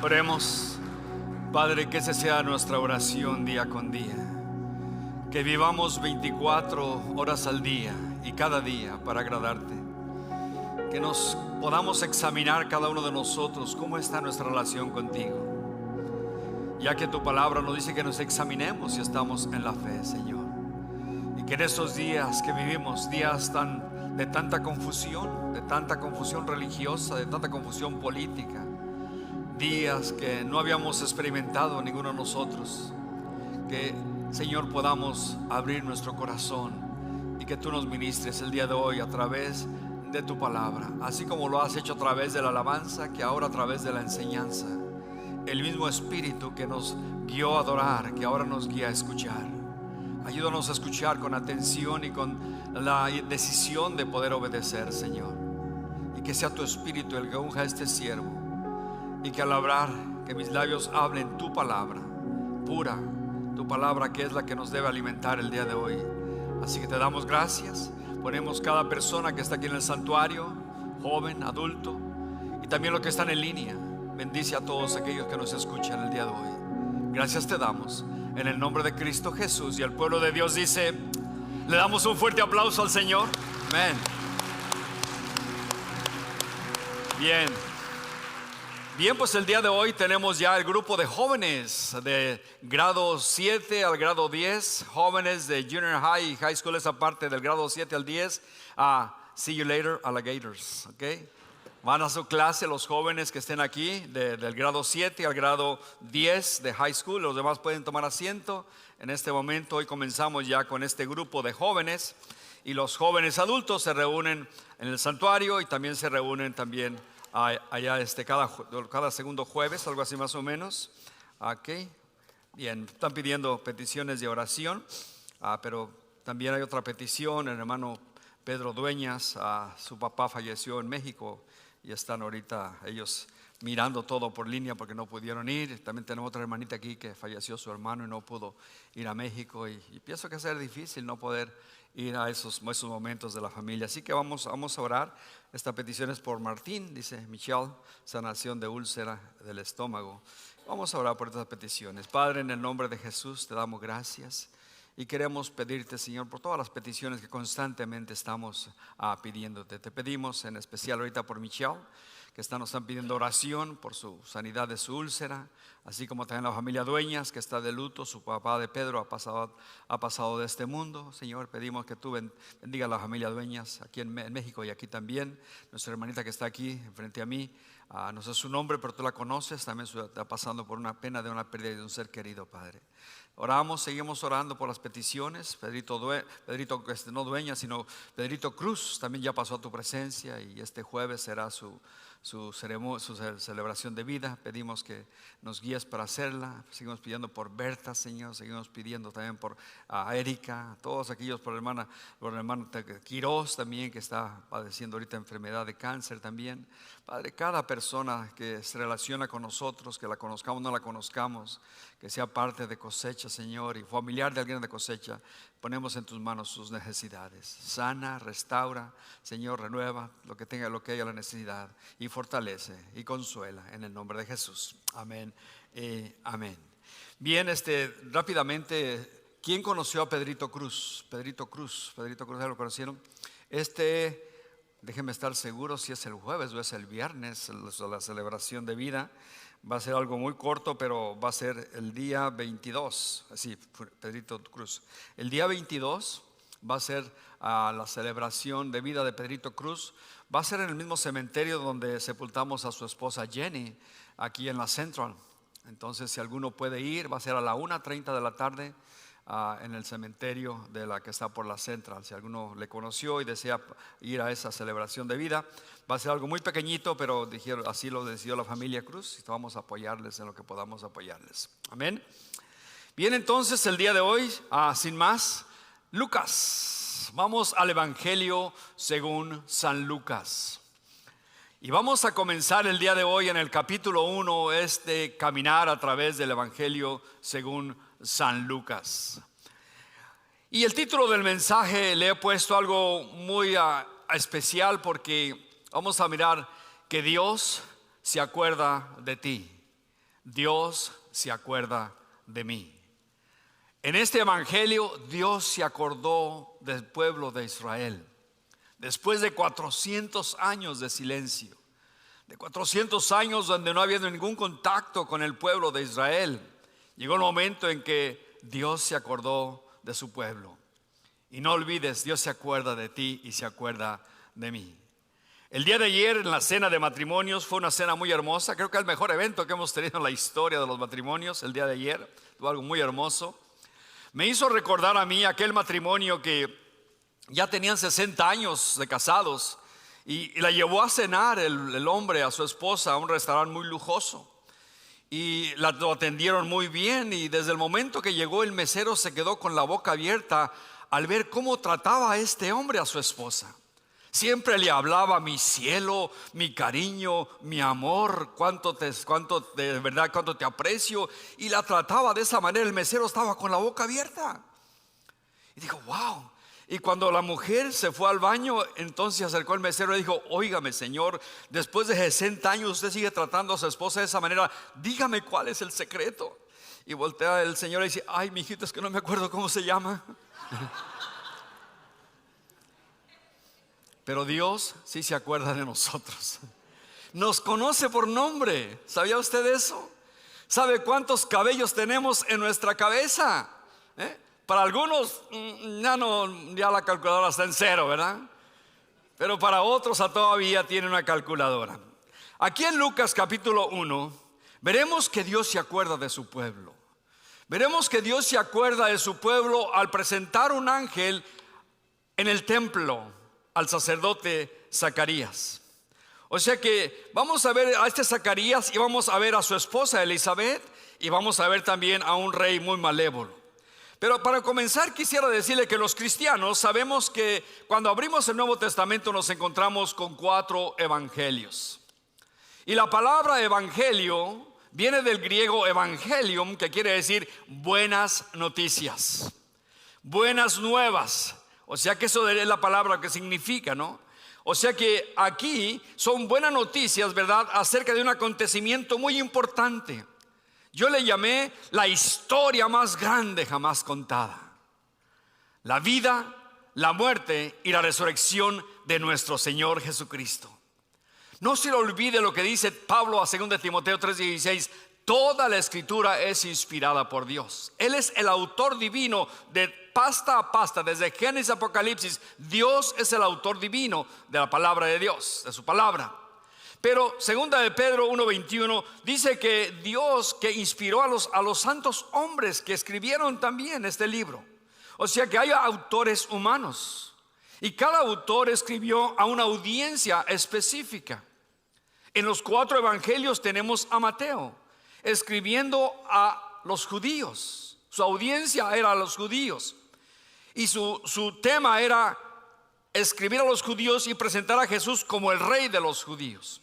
Oremos. Padre, que esa sea nuestra oración día con día, que vivamos 24 horas al día y cada día para agradarte, que nos podamos examinar cada uno de nosotros cómo está nuestra relación contigo, ya que tu palabra nos dice que nos examinemos si estamos en la fe, Señor, y que en estos días que vivimos, días de tanta confusión religiosa, de tanta confusión política, días que no habíamos experimentado ninguno de nosotros, que, Señor, podamos abrir nuestro corazón y que tú nos ministres el día de hoy a través de tu palabra, así como lo has hecho a través de la alabanza, que ahora a través de la enseñanza. El mismo Espíritu que nos guió a adorar, que ahora nos guía a escuchar. Ayúdanos a escuchar con atención y con la decisión de poder obedecer, Señor, y que sea tu Espíritu el que unja a este siervo, y que al hablar, que mis labios hablen tu palabra pura, tu palabra que es la que nos debe alimentar el día de hoy. Así que te damos gracias. Ponemos cada persona que está aquí en el santuario, joven, adulto, y también los que están en línea. Bendice a todos aquellos que nos escuchan el día de hoy. Gracias te damos en el nombre de Cristo Jesús. Y el pueblo de Dios dice, le damos un fuerte aplauso al Señor. Amén. Bien, pues el día de hoy tenemos ya el grupo de jóvenes de grado 7 al grado 10, jóvenes de junior high y high school, esa parte del grado 7 al 10. See you later, alligators, okay? Van a su clase los jóvenes que estén aquí del grado 7 al grado 10 de high school. Los demás pueden tomar asiento. En este momento hoy comenzamos ya con este grupo de jóvenes, y los jóvenes adultos se reúnen en el santuario y también se reúnen allá cada segundo jueves, algo así más o menos. Okay. Bien, están pidiendo peticiones de oración, pero también hay otra petición. El hermano Pedro Dueñas, su papá falleció en México y están ahorita ellos mirando todo por línea porque no pudieron ir. También tenemos otra hermanita aquí que falleció su hermano y no pudo ir a México, y pienso que va a ser difícil no poder ir a esos momentos de la familia. Así que vamos a orar. Esta petición es por Martín, dice Michelle, sanación de úlcera del estómago. Vamos a orar por estas peticiones. Padre, en el nombre de Jesús te damos gracias y queremos pedirte, Señor, por todas las peticiones que constantemente estamos pidiéndote. Te pedimos en especial ahorita por Michelle, que nos están pidiendo oración por su sanidad de su úlcera, así como también la familia Dueñas, que está de luto. Su papá de Pedro ha pasado de este mundo. Señor, pedimos que tú bendiga a la familia Dueñas aquí en México y aquí también. Nuestra hermanita que está aquí frente a mí, no sé su nombre, pero tú la conoces, también está pasando por una pena de una pérdida de un ser querido, Padre. Seguimos orando por las peticiones. Pedrito no Dueñas, sino Pedrito Cruz, también ya pasó a tu presencia, y este jueves será su celebración de vida. Pedimos que nos guíes para hacerla. Seguimos pidiendo por Berta, Señor. Seguimos pidiendo también por Erika, todos aquellos, por el hermano Quiroz también, que está padeciendo ahorita enfermedad de cáncer también. Padre, cada persona que se relaciona con nosotros, que la conozcamos o no la conozcamos, que sea parte de Cosecha, Señor, y familiar de alguien de Cosecha, ponemos en tus manos sus necesidades. Sana, restaura, Señor, renueva lo que haya la necesidad, y fortalece y consuela en el nombre de Jesús. Amén. Amén. Bien, rápidamente, ¿quién conoció a Pedrito Cruz? Pedrito Cruz, ¿ya lo conocieron? Déjenme estar seguro si es el jueves o es el viernes, la celebración de vida. Va a ser algo muy corto, pero va a ser el día 22. Así, Pedrito Cruz. El día 22 va a ser la celebración de vida de Pedrito Cruz. Va a ser en el mismo cementerio donde sepultamos a su esposa Jenny, aquí en la Central. Entonces, si alguno puede ir, va a ser a la 1:30 de la tarde en el cementerio de la que está por la Central. Si alguno le conoció y desea ir a esa celebración de vida, va a ser algo muy pequeñito, pero así lo decidió la familia Cruz, y vamos a apoyarles en lo que podamos apoyarles. Amén. Bien, entonces el día de hoy, sin más, Lucas. Vamos al Evangelio según San Lucas. Y vamos a comenzar el día de hoy en el capítulo 1, caminar a través del Evangelio según San Lucas. Y el título del mensaje le he puesto algo muy especial, porque vamos a mirar que Dios se acuerda de ti. Dios se acuerda de mí. En este evangelio Dios se acordó del pueblo de Israel. Después de 400 años de silencio, de 400 años donde no había ningún contacto con el pueblo de Israel, llegó el momento en que Dios se acordó de su pueblo. Y no olvides, Dios se acuerda de ti y se acuerda de mí. El día de ayer en la cena de matrimonios fue una cena muy hermosa. Creo que el mejor evento que hemos tenido en la historia de los matrimonios. El día de ayer fue algo muy hermoso. Me hizo recordar a mí aquel matrimonio que ya tenían 60 años de casados y la llevó a cenar el hombre a su esposa a un restaurante muy lujoso. Y lo atendieron muy bien, y desde el momento que llegó el mesero se quedó con la boca abierta al ver cómo trataba a este hombre a su esposa. Siempre le hablaba: mi cielo, mi cariño, mi amor, cuánto de verdad, cuánto te aprecio. Y la trataba de esa manera. El mesero estaba con la boca abierta. Y dijo: wow. Y cuando la mujer se fue al baño, entonces se acercó el mesero y dijo: óigame, señor, después de 60 años usted sigue tratando a su esposa de esa manera. Dígame cuál es el secreto. Y voltea el señor y dice: ay, mijito, es que no me acuerdo cómo se llama. Pero Dios sí se acuerda de nosotros. Nos conoce por nombre. ¿Sabía usted eso? ¿Sabe cuántos cabellos tenemos en nuestra cabeza? Para algunos ya la calculadora está en cero, ¿verdad? Pero para otros todavía tiene una calculadora. Aquí en Lucas capítulo 1 veremos que Dios se acuerda de su pueblo. Veremos que Dios se acuerda de su pueblo al presentar un ángel en el templo al sacerdote Zacarías. O sea que vamos a ver a este Zacarías y vamos a ver a su esposa Elizabeth, y vamos a ver también a un rey muy malévolo. Pero para comenzar quisiera decirle que los cristianos sabemos que cuando abrimos el Nuevo Testamento nos encontramos con 4 evangelios. Y la palabra evangelio viene del griego evangelium, que quiere decir buenas noticias, buenas nuevas. O sea que eso es la palabra que significa, ¿no? O sea que aquí son buenas noticias, ¿verdad?, acerca de un acontecimiento muy importante. Yo le llamé la historia más grande jamás contada: la vida, la muerte y la resurrección de nuestro Señor Jesucristo. No se le olvide lo que dice Pablo a 2 Timoteo 3:16: toda la escritura es inspirada por Dios. Él es el autor divino de pasta a pasta, desde Génesis a Apocalipsis. Dios es el autor divino de la palabra de Dios, de su palabra. Pero 2 de Pedro 1:21 dice que Dios que inspiró a los santos hombres que escribieron también este libro. O sea que hay autores humanos, y cada autor escribió a una audiencia específica. En los 4 evangelios tenemos a Mateo escribiendo a los judíos. Su audiencia era a los judíos, y su tema era escribir a los judíos y presentar a Jesús como el rey de los judíos.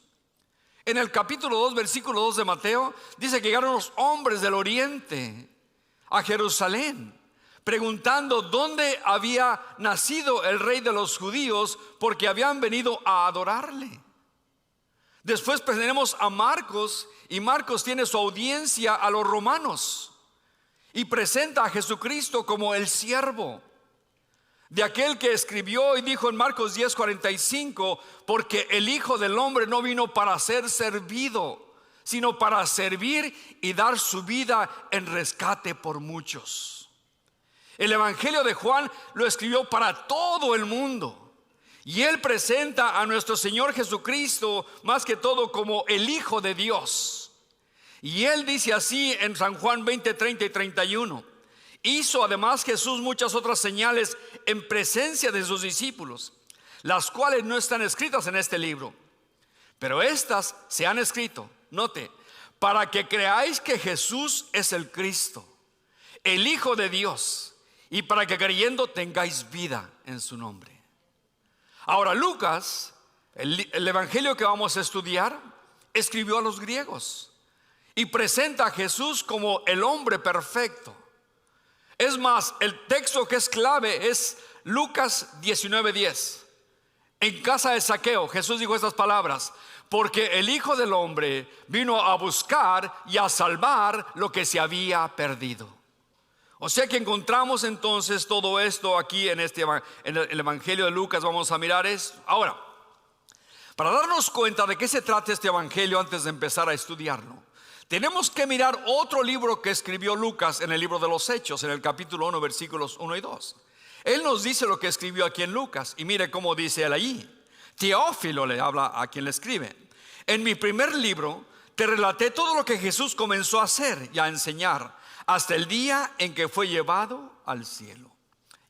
En el capítulo 2, versículo 2 de Mateo, dice que llegaron los hombres del oriente a Jerusalén, preguntando dónde había nacido el rey de los judíos, porque habían venido a adorarle. Después tenemos a Marcos, y Marcos tiene su audiencia a los romanos y presenta a Jesucristo como el siervo de aquel que escribió y dijo en Marcos 10:45: porque el Hijo del Hombre no vino para ser servido, sino para servir y dar su vida en rescate por muchos. El Evangelio de Juan lo escribió para todo el mundo, y él presenta a nuestro Señor Jesucristo más que todo como el Hijo de Dios. Y él dice así en San Juan 20:30 y 31: hizo además Jesús muchas otras señales en presencia de sus discípulos, las cuales no están escritas en este libro, pero estas se han escrito, note, para que creáis que Jesús es el Cristo, el Hijo de Dios, y para que creyendo tengáis vida en su nombre. Ahora Lucas, el evangelio que vamos a estudiar, escribió a los griegos y presenta a Jesús como el hombre perfecto. Es más, el texto que es clave es Lucas 19:10. En casa de Zaqueo, Jesús dijo estas palabras: porque el Hijo del Hombre vino a buscar y a salvar lo que se había perdido. O sea que encontramos entonces todo esto aquí en el Evangelio de Lucas. Vamos a mirar esto. Ahora, para darnos cuenta de qué se trata este Evangelio antes de empezar a estudiarlo, tenemos que mirar otro libro que escribió Lucas en el libro de los Hechos, en el capítulo 1, versículos 1 y 2. Él nos dice lo que escribió aquí en Lucas, y mire cómo dice él allí. Teófilo le habla a quien le escribe. En mi primer libro te relaté todo lo que Jesús comenzó a hacer y a enseñar hasta el día en que fue llevado al cielo.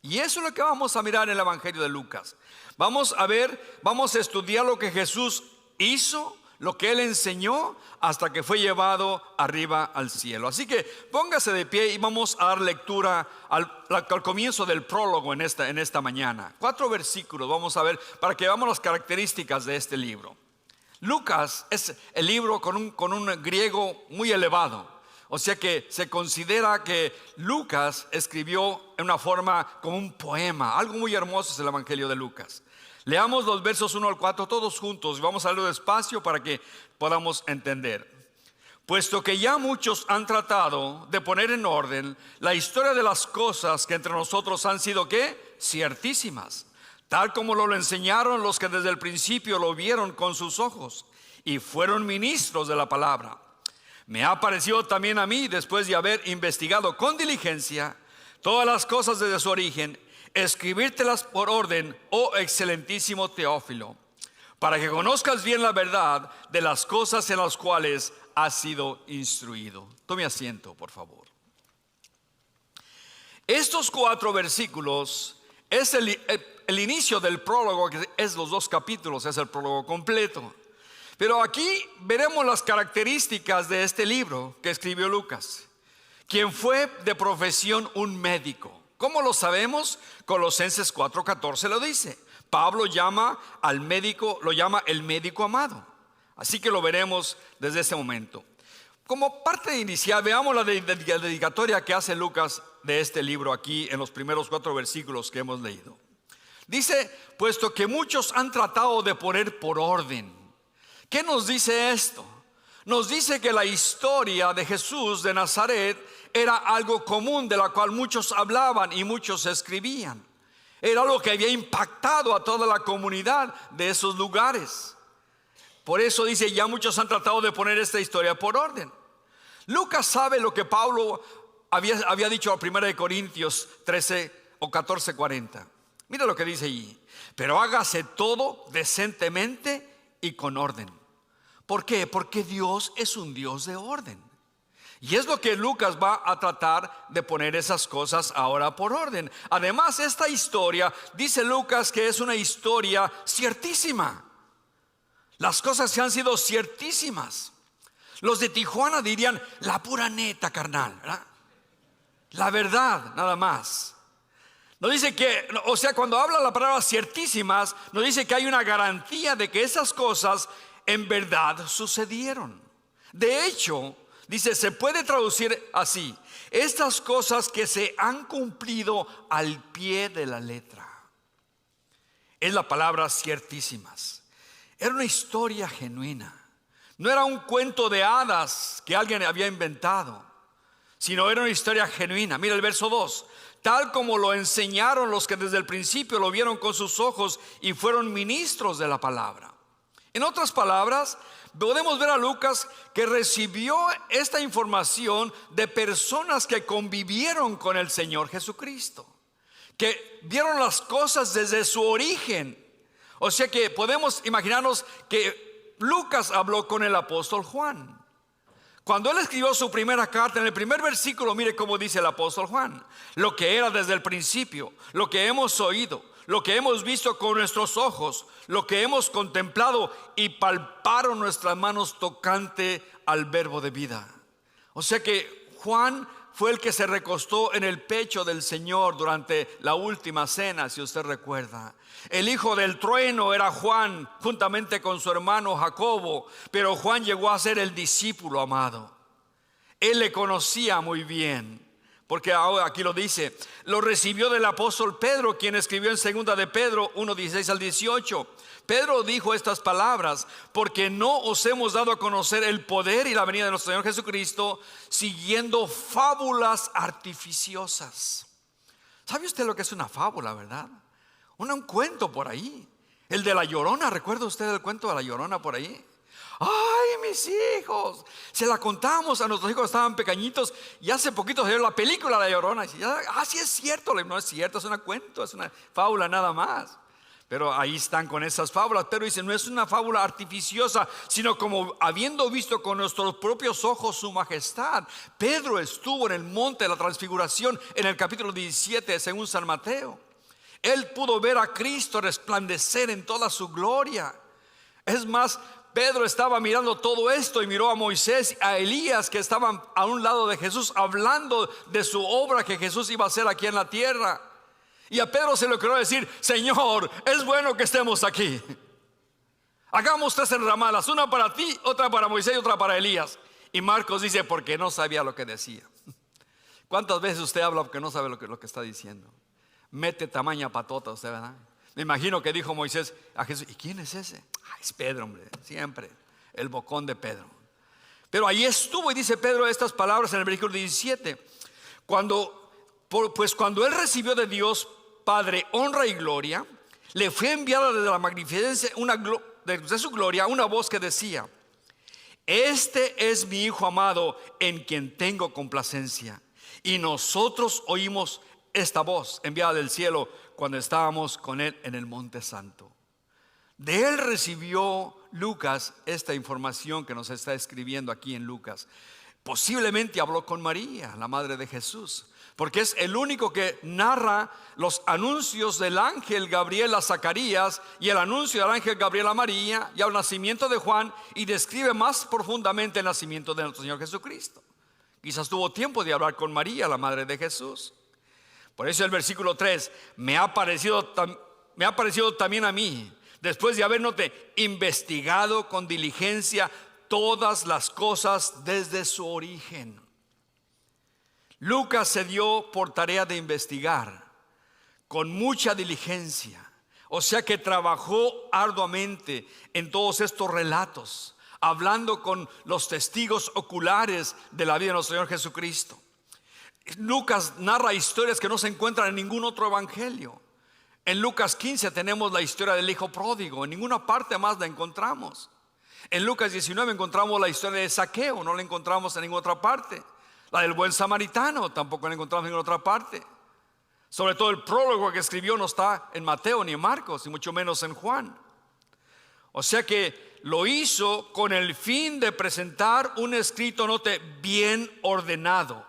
Y eso es lo que vamos a mirar en el Evangelio de Lucas. Vamos a estudiar lo que Jesús hizo, lo que Él enseñó, hasta que fue llevado arriba al cielo. Así que póngase de pie y vamos a dar lectura al comienzo del prólogo en esta mañana. 4 versículos vamos a ver para que veamos las características de este libro. Lucas es el libro con un griego muy elevado. O sea que se considera que Lucas escribió en una forma como un poema. Algo muy hermoso es el Evangelio de Lucas. Leamos los versos 1 al 4 todos juntos y vamos a leerlo despacio para que podamos entender. Puesto que ya muchos han tratado de poner en orden la historia de las cosas que entre nosotros han sido ¿qué? Ciertísimas, tal como lo enseñaron los que desde el principio lo vieron con sus ojos y fueron ministros de la palabra. Me ha parecido también a mí, después de haber investigado con diligencia todas las cosas desde su origen, escribírtelas por orden, oh excelentísimo Teófilo, para que conozcas bien la verdad de las cosas en las cuales has sido instruido. Tome asiento, por favor. Estos 4 versículos es el inicio del prólogo, que es los 2 capítulos, es el prólogo completo. Pero aquí veremos las características de este libro que escribió Lucas, quien fue de profesión un médico. ¿Cómo lo sabemos? Colosenses 4:14 lo dice. Pablo llama al médico, lo llama el médico amado. Así que lo veremos desde ese momento. Como parte inicial, veamos la dedicatoria que hace Lucas de este libro aquí en los primeros 4 versículos que hemos leído. Dice, puesto que muchos han tratado de poner por orden. ¿Qué nos dice esto? Nos dice que la historia de Jesús de Nazaret era algo común de la cual muchos hablaban y muchos escribían. Era algo que había impactado a toda la comunidad de esos lugares. Por eso dice, ya muchos han tratado de poner esta historia por orden. Lucas sabe lo que Pablo había dicho a 1 Corintios 13 o 14:40. Mira lo que dice allí. Pero hágase todo decentemente y con orden. ¿Por qué? Porque Dios es un Dios de orden. Y es lo que Lucas va a tratar de poner esas cosas ahora por orden. Además, esta historia, dice Lucas, que es una historia ciertísima. Las cosas que han sido ciertísimas. Los de Tijuana dirían, la pura neta, carnal, ¿verdad? La verdad, nada más. Nos dice que, o sea, cuando habla la palabra ciertísimas, nos dice que hay una garantía de que esas cosas en verdad sucedieron. De hecho, dice, se puede traducir así: estas cosas que se han cumplido al pie de la letra. Es la palabra ciertísimas. Era una historia genuina. No era un cuento de hadas que alguien había inventado, sino era una historia genuina. Mira el verso 2. Tal como lo enseñaron los que desde el principio lo vieron con sus ojos y fueron ministros de la palabra. En otras palabras, podemos ver a Lucas que recibió esta información de personas que convivieron con el Señor Jesucristo, que vieron las cosas desde su origen. O sea que podemos imaginarnos que Lucas habló con el apóstol Juan. Cuando él escribió su primera carta, en el primer versículo, mire cómo dice el apóstol Juan: lo que era desde el principio, lo que hemos oído, lo que hemos visto con nuestros ojos, lo que hemos contemplado y palparon nuestras manos tocante al verbo de vida. O sea que Juan fue el que se recostó en el pecho del Señor durante la última cena, si usted recuerda. El hijo del trueno era Juan, juntamente con su hermano Jacobo, pero Juan llegó a ser el discípulo amado. Él le conocía muy bien, Porque ahora aquí lo dice, lo recibió del apóstol Pedro, quien escribió en segunda de Pedro 1:16 al 18. Pedro dijo estas palabras: porque no os hemos dado a conocer el poder y la venida de nuestro Señor Jesucristo siguiendo fábulas artificiosas. ¿Sabe usted lo que es una fábula, verdad? Un cuento por ahí. El de la Llorona, ¿recuerda usted el cuento de la Llorona por ahí? Ay, mis hijos, se la contamos a nuestros hijos, estaban pequeñitos, y hace poquito se vio la película La Llorona, y decía, sí es cierto. No es cierto, es un cuento, es una fábula nada más. Pero ahí están con esas fábulas. Pero dice, no es una fábula artificiosa, sino como habiendo visto con nuestros propios ojos su majestad. Pedro estuvo en el monte de la transfiguración en el capítulo 17 según San Mateo. Él pudo ver a Cristo resplandecer en toda su gloria. Es más, Pedro estaba mirando todo esto y miró a Moisés, a Elías, que estaban a un lado de Jesús, hablando de su obra que Jesús iba a hacer aquí en la tierra. Y a Pedro se le ocurrió decir: Señor, es bueno que estemos aquí. Hagamos 3 enramadas, una para ti, otra para Moisés y otra para Elías. Y Marcos dice, porque no sabía lo que decía. ¿Cuántas veces usted habla porque no sabe lo que está diciendo? Mete tamaña patota usted, ¿verdad? Me imagino que dijo Moisés a Jesús: ¿y quién es ese? Es Pedro, hombre, siempre el bocón de Pedro. Pero ahí estuvo, y dice Pedro estas palabras en el versículo 17: pues cuando él recibió de Dios Padre honra y gloria, le fue enviada desde la magnificencia de su gloria una voz que decía: este es mi Hijo amado, en quien tengo complacencia. Y nosotros oímos esta voz enviada del cielo cuando estábamos con él en el monte santo. De él recibió Lucas esta información que nos está escribiendo aquí en Lucas. Posiblemente habló con María, la madre de Jesús, porque es el único que narra los anuncios del ángel Gabriel a Zacarías y el anuncio del ángel Gabriel a María y al nacimiento de Juan, y describe más profundamente el nacimiento de nuestro Señor Jesucristo. Quizás tuvo tiempo de hablar con María, la madre de Jesús. Por eso el versículo 3: me ha parecido también a mí, después de habernote investigado con diligencia todas las cosas desde su origen. Lucas se dio por tarea de investigar con mucha diligencia. O sea que trabajó arduamente en todos estos relatos, hablando con los testigos oculares de la vida de nuestro Señor Jesucristo. Lucas narra historias que no se encuentran en ningún otro evangelio. En Lucas 15 tenemos la historia del hijo pródigo, en ninguna parte más la encontramos. En Lucas 19 encontramos la historia de Zaqueo, no la encontramos en ninguna otra parte. La del buen samaritano tampoco la encontramos en ninguna otra parte. Sobre todo el prólogo que escribió no está en Mateo ni en Marcos, y mucho menos en Juan. O sea que lo hizo con el fin de presentar un escrito, note, bien ordenado.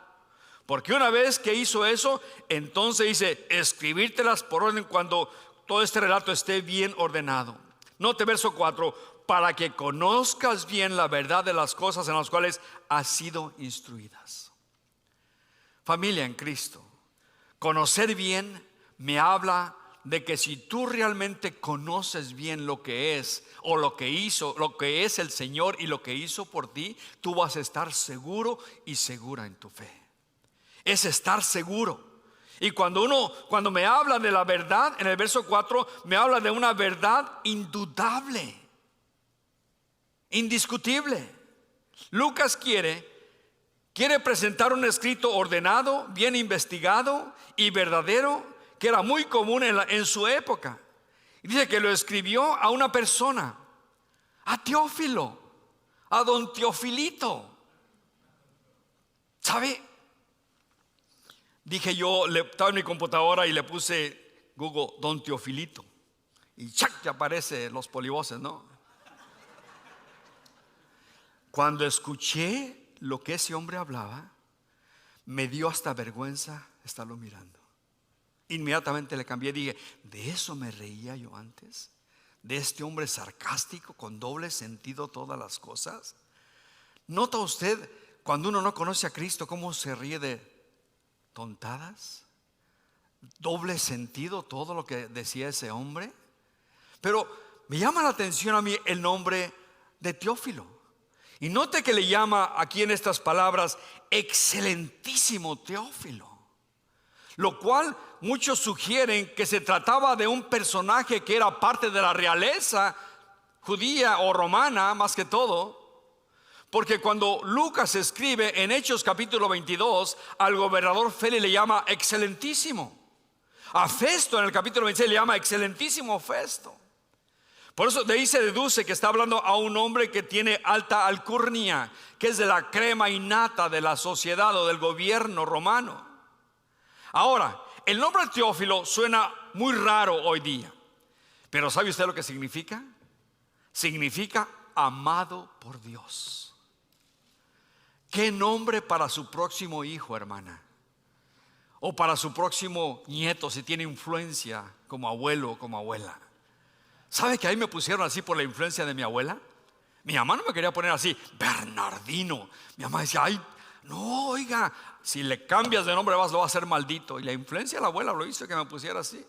Porque una vez que hizo eso, entonces dice: escribírtelas por orden cuando todo este relato esté bien ordenado. Note verso 4: para que conozcas bien la verdad de las cosas en las cuales has sido instruidas. Familia en Cristo, conocer bien me habla de que si tú realmente conoces bien lo que es o lo que hizo, lo que es el Señor y lo que hizo por ti, tú vas a estar seguro y segura en tu fe. Es estar seguro. Y cuando me habla de la verdad, en el verso 4 me habla de una verdad indudable, indiscutible. Lucas quiere presentar un escrito ordenado, bien investigado y verdadero, que era muy común en su época. Y dice que lo escribió a una persona, a Teófilo, a don Teofilito. ¿Sabe? Dije yo, estaba en mi computadora y le puse Google don Teofilito, y ¡chac!, ya aparece los polivoces, ¿no? Cuando escuché lo que ese hombre hablaba, me dio hasta vergüenza estarlo mirando. Inmediatamente le cambié, dije: ¿de eso me reía yo antes? ¿De este hombre sarcástico con doble sentido todas las cosas? ¿Nota usted cuando uno no conoce a Cristo cómo se ríe de tontadas? Doble sentido todo lo que decía ese hombre. Pero me llama la atención a mí el nombre de Teófilo. Y note que le llama aquí en estas palabras excelentísimo Teófilo. lo cual muchos sugieren que se trataba de un personaje que era parte de la realeza judía o romana más que todo. Porque cuando Lucas escribe en Hechos capítulo 22, al gobernador Félix le llama excelentísimo. A Festo en el capítulo 26 le llama excelentísimo Festo. Por eso de ahí se deduce que está hablando a un hombre que tiene alta alcurnia, que es de la crema innata de la sociedad o del gobierno romano. Ahora, el nombre Teófilo suena muy raro hoy día, pero ¿sabe usted lo que significa? Significa amado por Dios. ¿Qué nombre para su próximo hijo, hermana? O para su próximo nieto, si tiene influencia como abuelo o como abuela. ¿Sabe que ahí me pusieron así por la influencia de mi abuela? Mi mamá no me quería poner así, Bernardino. Mi mamá decía, ay, no, oiga, si le cambias de nombre lo va a hacer maldito. Y la influencia de la abuela lo hizo que me pusiera así.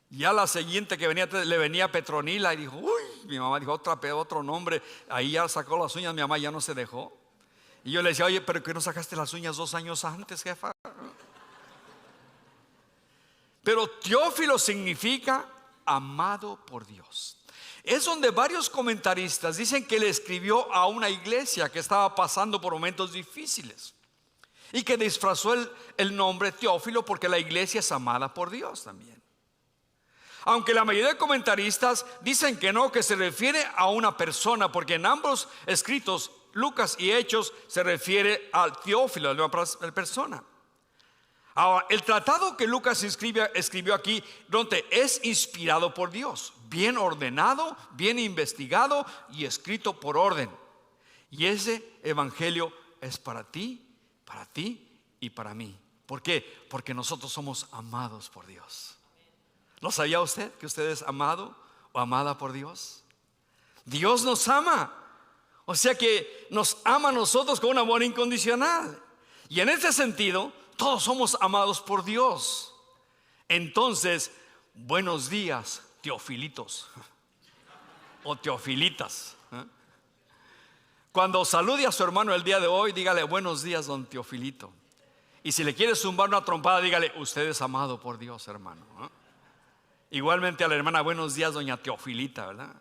Ya la siguiente que venía, le venía Petronila y dijo, uy, mi mamá dijo otro nombre. Ahí ya sacó las uñas, mi mamá ya no se dejó. Y yo le decía, oye, pero ¿qué no sacaste las uñas 2 años antes, jefa? Pero Teófilo significa amado por Dios. Es donde varios comentaristas dicen que le escribió a una iglesia que estaba pasando por momentos difíciles y que disfrazó el nombre Teófilo porque la iglesia es amada por Dios también. Aunque la mayoría de comentaristas dicen que no, que se refiere a una persona, porque en ambos escritos, Lucas y Hechos, se refiere al Teófilo, a la persona. Ahora, el tratado que Lucas escribió aquí, donde es inspirado por Dios, bien ordenado, bien investigado y escrito por orden. Y ese evangelio es para ti y para mí. ¿Por qué? Porque nosotros somos amados por Dios. ¿Lo sabía usted que usted es amado o amada por Dios? Dios nos ama. O sea que nos ama a nosotros con un amor incondicional. Y en este sentido, todos somos amados por Dios. Entonces, buenos días, teofilitos o teofilitas. Cuando salude a su hermano el día de hoy, dígale buenos días, don Teofilito. Y si le quiere zumbar una trompada, dígale usted es amado por Dios, hermano. Igualmente a la hermana, buenos días, doña Teofilita, ¿verdad?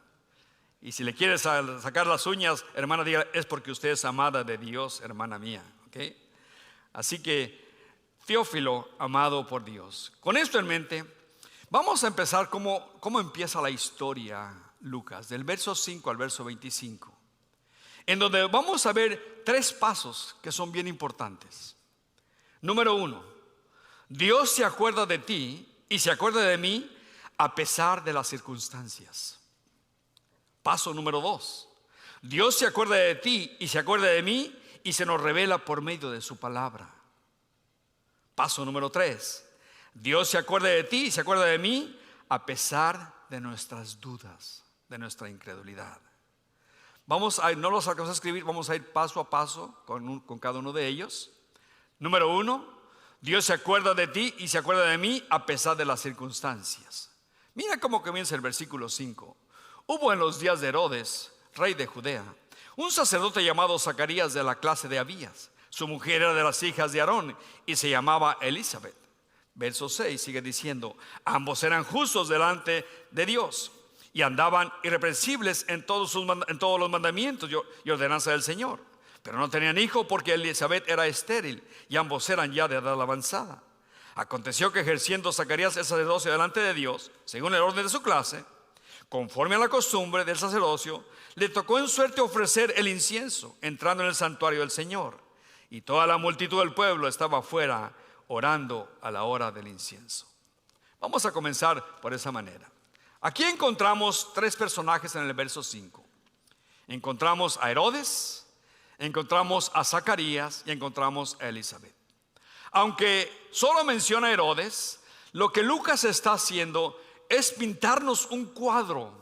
Y si le quiere sacar las uñas, hermana, dígale es porque usted es amada de Dios, hermana mía. ¿Okay? Así que Teófilo, amado por Dios. Con esto en mente, vamos a empezar cómo empieza la historia Lucas, del verso 5 al verso 25, en donde vamos a ver 3 pasos que son bien importantes. Número 1, Dios se acuerda de ti y se acuerda de mí a pesar de las circunstancias. Paso número 2, Dios se acuerda de ti y se acuerda de mí y se nos revela por medio de su palabra. Paso número 3, Dios se acuerda de ti y se acuerda de mí a pesar de nuestras dudas, de nuestra incredulidad. Vamos a ir, no los alcanzamos a escribir, vamos a ir paso a paso con cada uno de ellos. Número 1, Dios se acuerda de ti y se acuerda de mí a pesar de las circunstancias. Mira cómo comienza el versículo 5. Hubo en los días de Herodes, rey de Judea, un sacerdote llamado Zacarías de la clase de Abías. Su mujer era de las hijas de Aarón y se llamaba Elizabeth. Verso 6 sigue diciendo, ambos eran justos delante de Dios y andaban irreprensibles en todos los mandamientos y ordenanzas del Señor. Pero no tenían hijo porque Elizabeth era estéril y ambos eran ya de edad avanzada. Aconteció que ejerciendo Zacarías el sacerdocio delante de Dios, según el orden de su clase, conforme a la costumbre del sacerdocio, le tocó en suerte ofrecer el incienso, entrando en el santuario del Señor. Y toda la multitud del pueblo estaba afuera orando a la hora del incienso. Vamos a comenzar por esa manera. Aquí encontramos 3 personajes en el verso 5. Encontramos a Herodes, encontramos a Zacarías y encontramos a Elizabeth. Aunque solo menciona a Herodes, lo que Lucas está haciendo es pintarnos un cuadro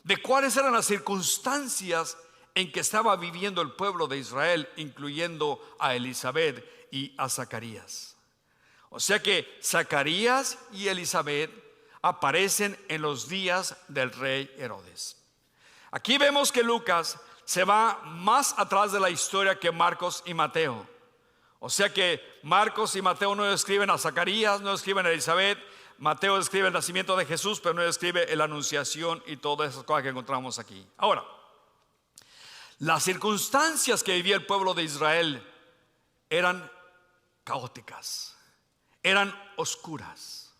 de cuáles eran las circunstancias en que estaba viviendo el pueblo de Israel, incluyendo a Elizabeth y a Zacarías. O sea que Zacarías y Elizabeth aparecen en los días del rey Herodes. Aquí vemos que Lucas se va más atrás de la historia que Marcos y Mateo. O sea que Marcos y Mateo no describen a Zacarías, no describen a Elizabeth. Mateo describe el nacimiento de Jesús, pero no describe la anunciación y todas esas cosas que encontramos aquí. Ahora, las circunstancias que vivía el pueblo de Israel eran caóticas, eran oscuras.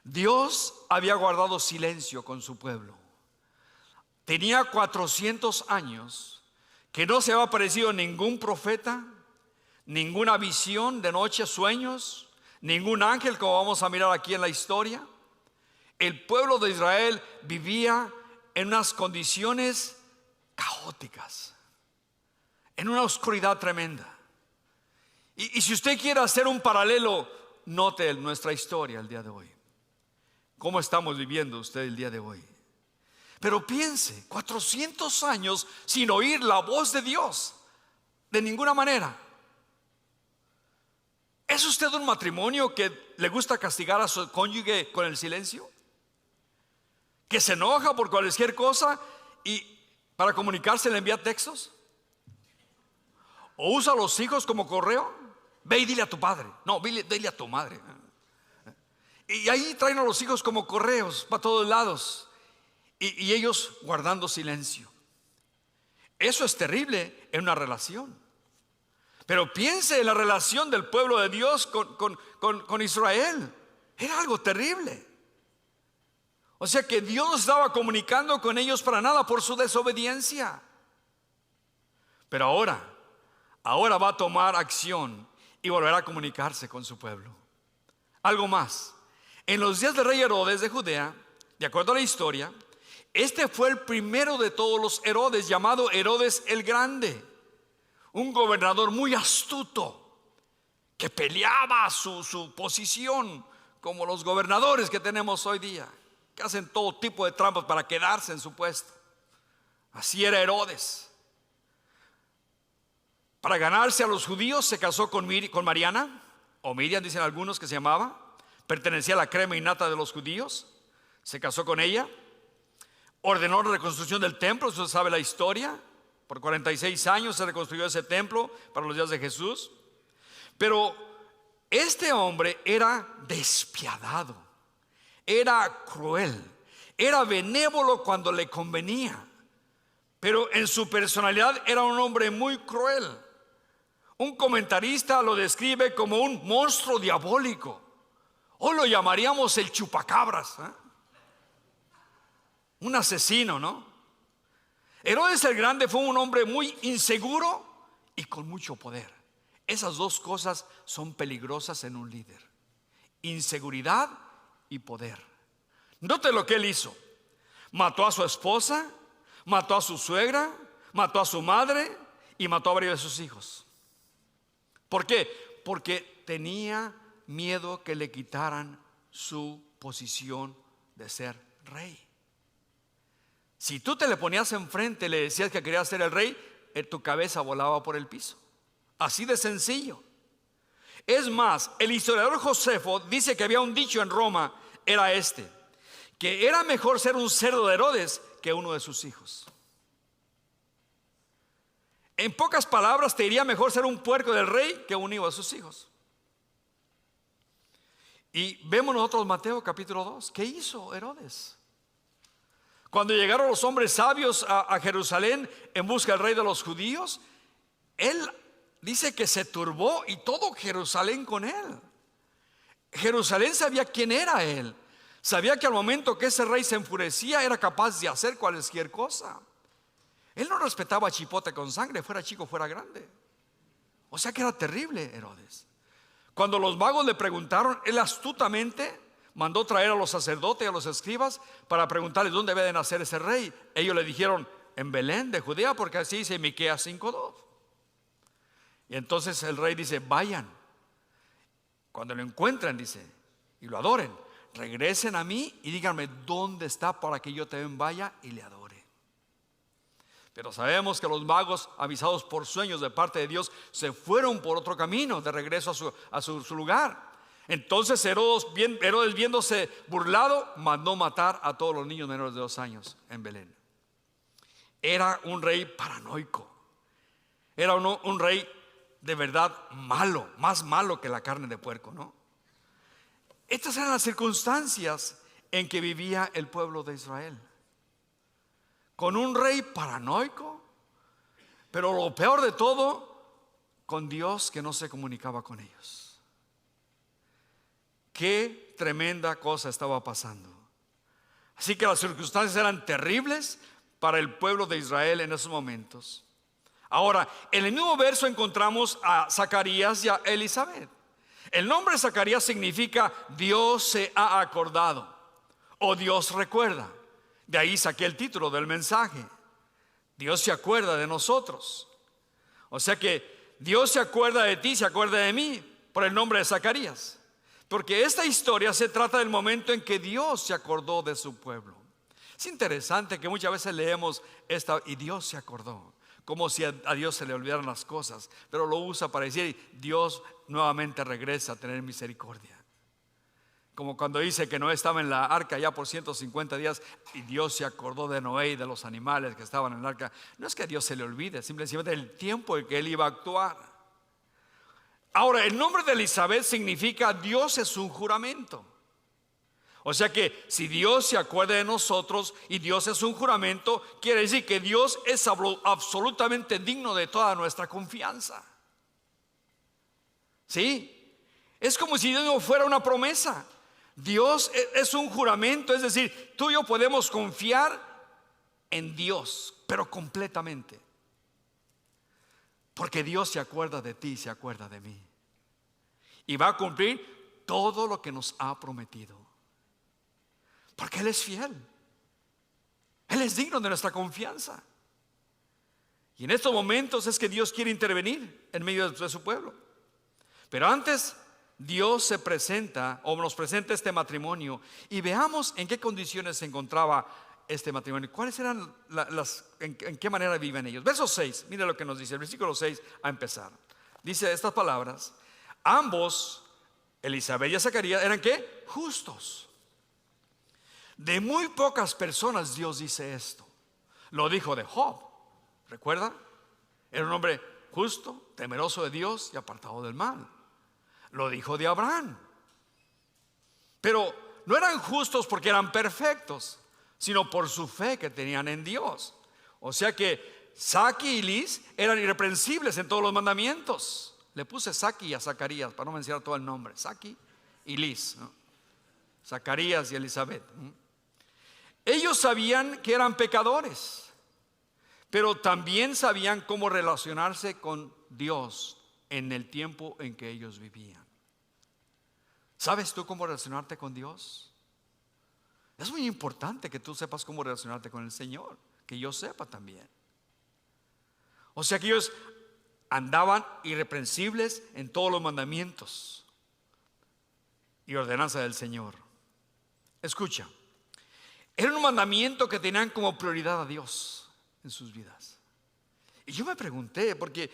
Dios había guardado silencio con su pueblo. Tenía 400 años que no se había aparecido ningún profeta, ninguna visión de noche, sueños, ningún ángel, como vamos a mirar aquí en la historia. El pueblo de Israel vivía en unas condiciones caóticas, en una oscuridad tremenda. Y si usted quiere hacer un paralelo, note nuestra historia el día de hoy. ¿Cómo estamos viviendo usted el día de hoy? Pero piense, 400 años sin oír la voz de Dios, de ninguna manera. ¿Es usted un matrimonio que le gusta castigar a su cónyuge con el silencio? ¿Que se enoja por cualquier cosa y para comunicarse le envía textos? ¿O usa a los hijos como correo? Ve y dile a tu padre. No, dile a tu madre. Y ahí traen a los hijos como correos para todos lados. Y ellos guardando silencio. Eso es terrible en una relación. Pero piense en la relación del pueblo de Dios con Israel. Era algo terrible. O sea que Dios no estaba comunicando con ellos para nada por su desobediencia. Pero ahora va a tomar acción y volverá a comunicarse con su pueblo. Algo más. En los días del rey Herodes de Judea, de acuerdo a la historia, este fue el primero de todos los Herodes, llamado Herodes el Grande. Un gobernador muy astuto que peleaba su posición, como los gobernadores que tenemos hoy día, que hacen todo tipo de trampas para quedarse en su puesto. Así era Herodes. Para ganarse a los judíos se casó con Mariana, o Miriam dicen algunos que se llamaba. Pertenecía a la crema innata de los judíos. Se casó con ella. Ordenó la reconstrucción del templo, usted sabe la historia. Por 46 años se reconstruyó ese templo para los días de Jesús. Pero este hombre era despiadado, era cruel, era benévolo cuando le convenía, pero en su personalidad era un hombre muy cruel. Un comentarista lo describe como un monstruo diabólico. Hoy lo llamaríamos el chupacabras, ¿eh? Un asesino, ¿no? Herodes el Grande fue un hombre muy inseguro y con mucho poder. Esas dos cosas son peligrosas en un líder: inseguridad y poder. Note lo que él hizo. Mató a su esposa, mató a su suegra, mató a su madre y mató a varios de sus hijos. ¿Por qué? Porque tenía miedo que le quitaran su posición de ser rey. Si tú te le ponías enfrente y le decías que querías ser el rey, tu cabeza volaba por el piso. Así de sencillo. Es más, el historiador Josefo dice que había un dicho en Roma, era este: que era mejor ser un cerdo de Herodes que uno de sus hijos. En pocas palabras, te diría mejor ser un puerco del rey que un hijo de sus hijos. Y vemos nosotros Mateo capítulo 2. ¿Qué hizo Herodes? Cuando llegaron los hombres sabios a Jerusalén en busca del rey de los judíos, él dice que se turbó y todo Jerusalén con él. Jerusalén sabía quién era él. Sabía que al momento que ese rey se enfurecía era capaz de hacer cualquier cosa. Él no respetaba chipote con sangre, fuera chico, fuera grande. O sea que era terrible Herodes. Cuando los magos le preguntaron, él astutamente mandó traer a los sacerdotes y a los escribas para preguntarles dónde debe de nacer ese rey. Ellos le dijeron: en Belén de Judea, porque así dice Miqueas 5:2. Y entonces el rey dice: vayan, cuando lo encuentren, dice, y lo adoren, regresen a mí y díganme dónde está para que yo también vaya y le adore. Pero sabemos que los magos, avisados por sueños de parte de Dios, se fueron por otro camino de regreso a su lugar. Entonces Herodes, viéndose burlado, mandó matar a todos los niños menores de 2 años en Belén. Era un rey paranoico. Era un rey de verdad malo, más malo que la carne de puerco, ¿no? Estas eran las circunstancias en que vivía el pueblo de Israel, con un rey paranoico, pero lo peor de todo, con Dios que no se comunicaba con ellos. Qué tremenda cosa estaba pasando. Así que las circunstancias eran terribles para el pueblo de Israel en esos momentos. Ahora, en el mismo verso encontramos a Zacarías y a Elizabeth. El nombre de Zacarías significa Dios se ha acordado o Dios recuerda. De ahí saqué el título del mensaje. Dios se acuerda de nosotros. O sea que Dios se acuerda de ti, se acuerda de mí por el nombre de Zacarías. Porque esta historia se trata del momento en que Dios se acordó de su pueblo. Es interesante que muchas veces leemos esta y Dios se acordó, como si a Dios se le olvidaran las cosas, pero lo usa para decir Dios nuevamente regresa a tener misericordia. Como cuando dice que Noé estaba en la arca ya por 150 días y Dios se acordó de Noé y de los animales que estaban en el arca. No es que a Dios se le olvide, simplemente el tiempo en que él iba a actuar. Ahora, el nombre de Elizabeth significa Dios es un juramento. O sea que si Dios se acuerda de nosotros y Dios es un juramento, quiere decir que Dios es absolutamente digno de toda nuestra confianza. ¿Sí? Es como si Dios fuera una promesa. Dios es un juramento, es decir, tú y yo podemos confiar en Dios, pero completamente. Porque Dios se acuerda de ti, se acuerda de mí. Y va a cumplir todo lo que nos ha prometido. Porque Él es fiel. Él es digno de nuestra confianza. Y en estos momentos es que Dios quiere intervenir en medio de su pueblo. Pero antes Dios se presenta o nos presenta este matrimonio y veamos en qué condiciones se encontraba este matrimonio. ¿Cuáles eran en qué manera viven ellos? Verso 6, mire lo que nos dice el versículo 6 a empezar. Dice estas palabras: ambos, Elizabeth y Zacarías, eran ¿qué? Justos. De muy pocas personas Dios dice esto. Lo dijo de Job, ¿recuerda? Era un hombre justo, temeroso de Dios y apartado del mal. Lo dijo de Abraham. Pero no eran justos porque eran perfectos, sino por su fe que tenían en Dios. O sea que Zaqui y Liz eran irreprensibles en todos los mandamientos. Le puse Zaqui a Zacarías para no mencionar todo el nombre. Zaqui y Liz, ¿no? Zacarías y Elizabeth. Ellos sabían que eran pecadores, pero también sabían cómo relacionarse con Dios en el tiempo en que ellos vivían. ¿Sabes tú cómo relacionarte con Dios? Es muy importante que tú sepas cómo relacionarte con el Señor, que yo sepa también. O sea que ellos andaban irreprensibles en todos los mandamientos y ordenanza del Señor. Escucha, era un mandamiento que tenían como prioridad a Dios en sus vidas. Y yo me pregunté, porque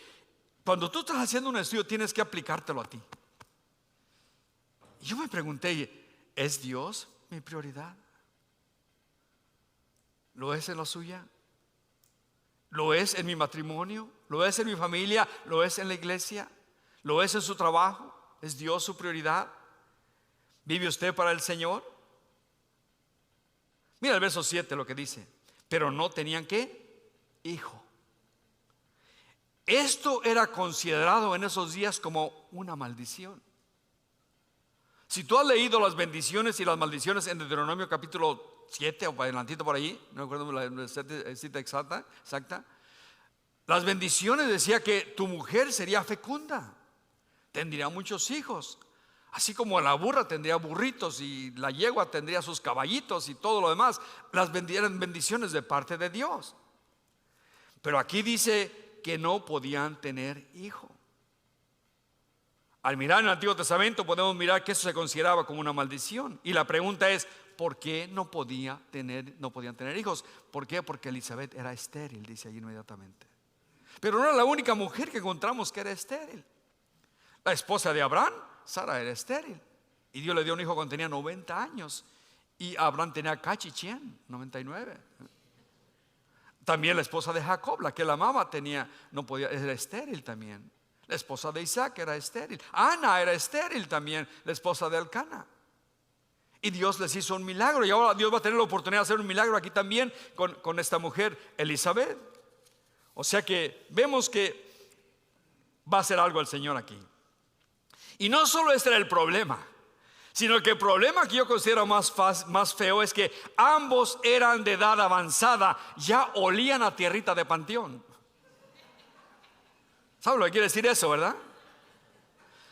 cuando tú estás haciendo un estudio tienes que aplicártelo a ti. Y yo me pregunté, ¿es Dios mi prioridad? ¿Lo es en la suya? ¿Lo es en mi matrimonio? ¿Lo es en mi familia? ¿Lo es en la iglesia? ¿Lo es en su trabajo? ¿Es Dios su prioridad? ¿Vive usted para el Señor? Mira el verso 7 lo que dice. Pero no tenían ¿qué? Hijo. Esto era considerado en esos días como una maldición. Si tú has leído las bendiciones y las maldiciones en Deuteronomio capítulo 7 o adelantito por ahí, no recuerdo la cita exacta. Las bendiciones decía que tu mujer sería fecunda, tendría muchos hijos, así como la burra tendría burritos y la yegua tendría sus caballitos y todo lo demás. Las eran bendiciones de parte de Dios. Pero aquí dice que no podían tener hijo. Al mirar en el Antiguo Testamento podemos mirar que eso se consideraba como una maldición. Y la pregunta es, ¿por qué no podían tener hijos? ¿Por qué? Porque Elizabeth era estéril, dice allí inmediatamente. Pero no era la única mujer que encontramos que era estéril. La esposa de Abraham, Sara, era estéril. Y Dios le dio un hijo cuando tenía 90 años. Y Abraham tenía casi 100, 99. También la esposa de Jacob, la que la amaba, era estéril también. La esposa de Isaac era estéril. Ana era estéril también, la esposa de Elcana. Y Dios les hizo un milagro. Y ahora Dios va a tener la oportunidad de hacer un milagro aquí también con esta mujer, Elizabeth. O sea que vemos que va a hacer algo el Señor aquí. Y no solo este era el problema, sino que el problema que yo considero más feo es que ambos eran de edad avanzada. Ya olían a tierrita de panteón. ¿Sabe lo que quiere decir eso, verdad?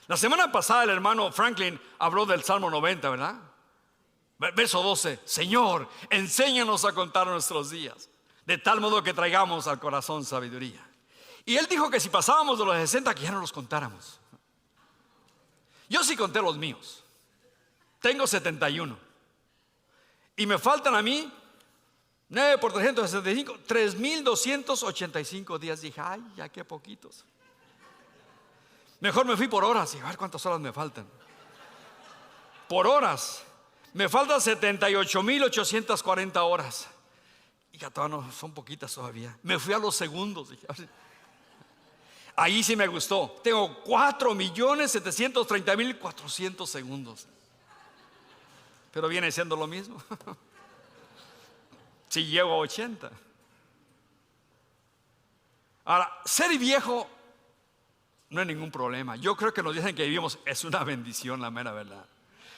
La semana pasada el hermano Franklin habló del Salmo 90, ¿verdad? Verso 12: Señor, enséñanos a contar nuestros días, de tal modo que traigamos al corazón sabiduría. Y él dijo que si pasábamos de los 60, que ya no los contáramos. Yo sí conté los míos. Tengo 71. Y me faltan a mí 9 por 365, 3,285 días. Dije, ay, ya qué poquitos. Mejor me fui por horas y a ver cuántas horas me faltan. Por horas. Me faltan 78,840 horas. Y ya todavía no, son poquitas todavía. Me fui a los segundos. Dije, ahí sí me gustó. Tengo 4,730,400 segundos. Pero viene siendo lo mismo. Si llego a 80. Ahora, ser viejo no hay ningún problema. Yo creo que nos dicen que vivimos es una bendición, la mera verdad.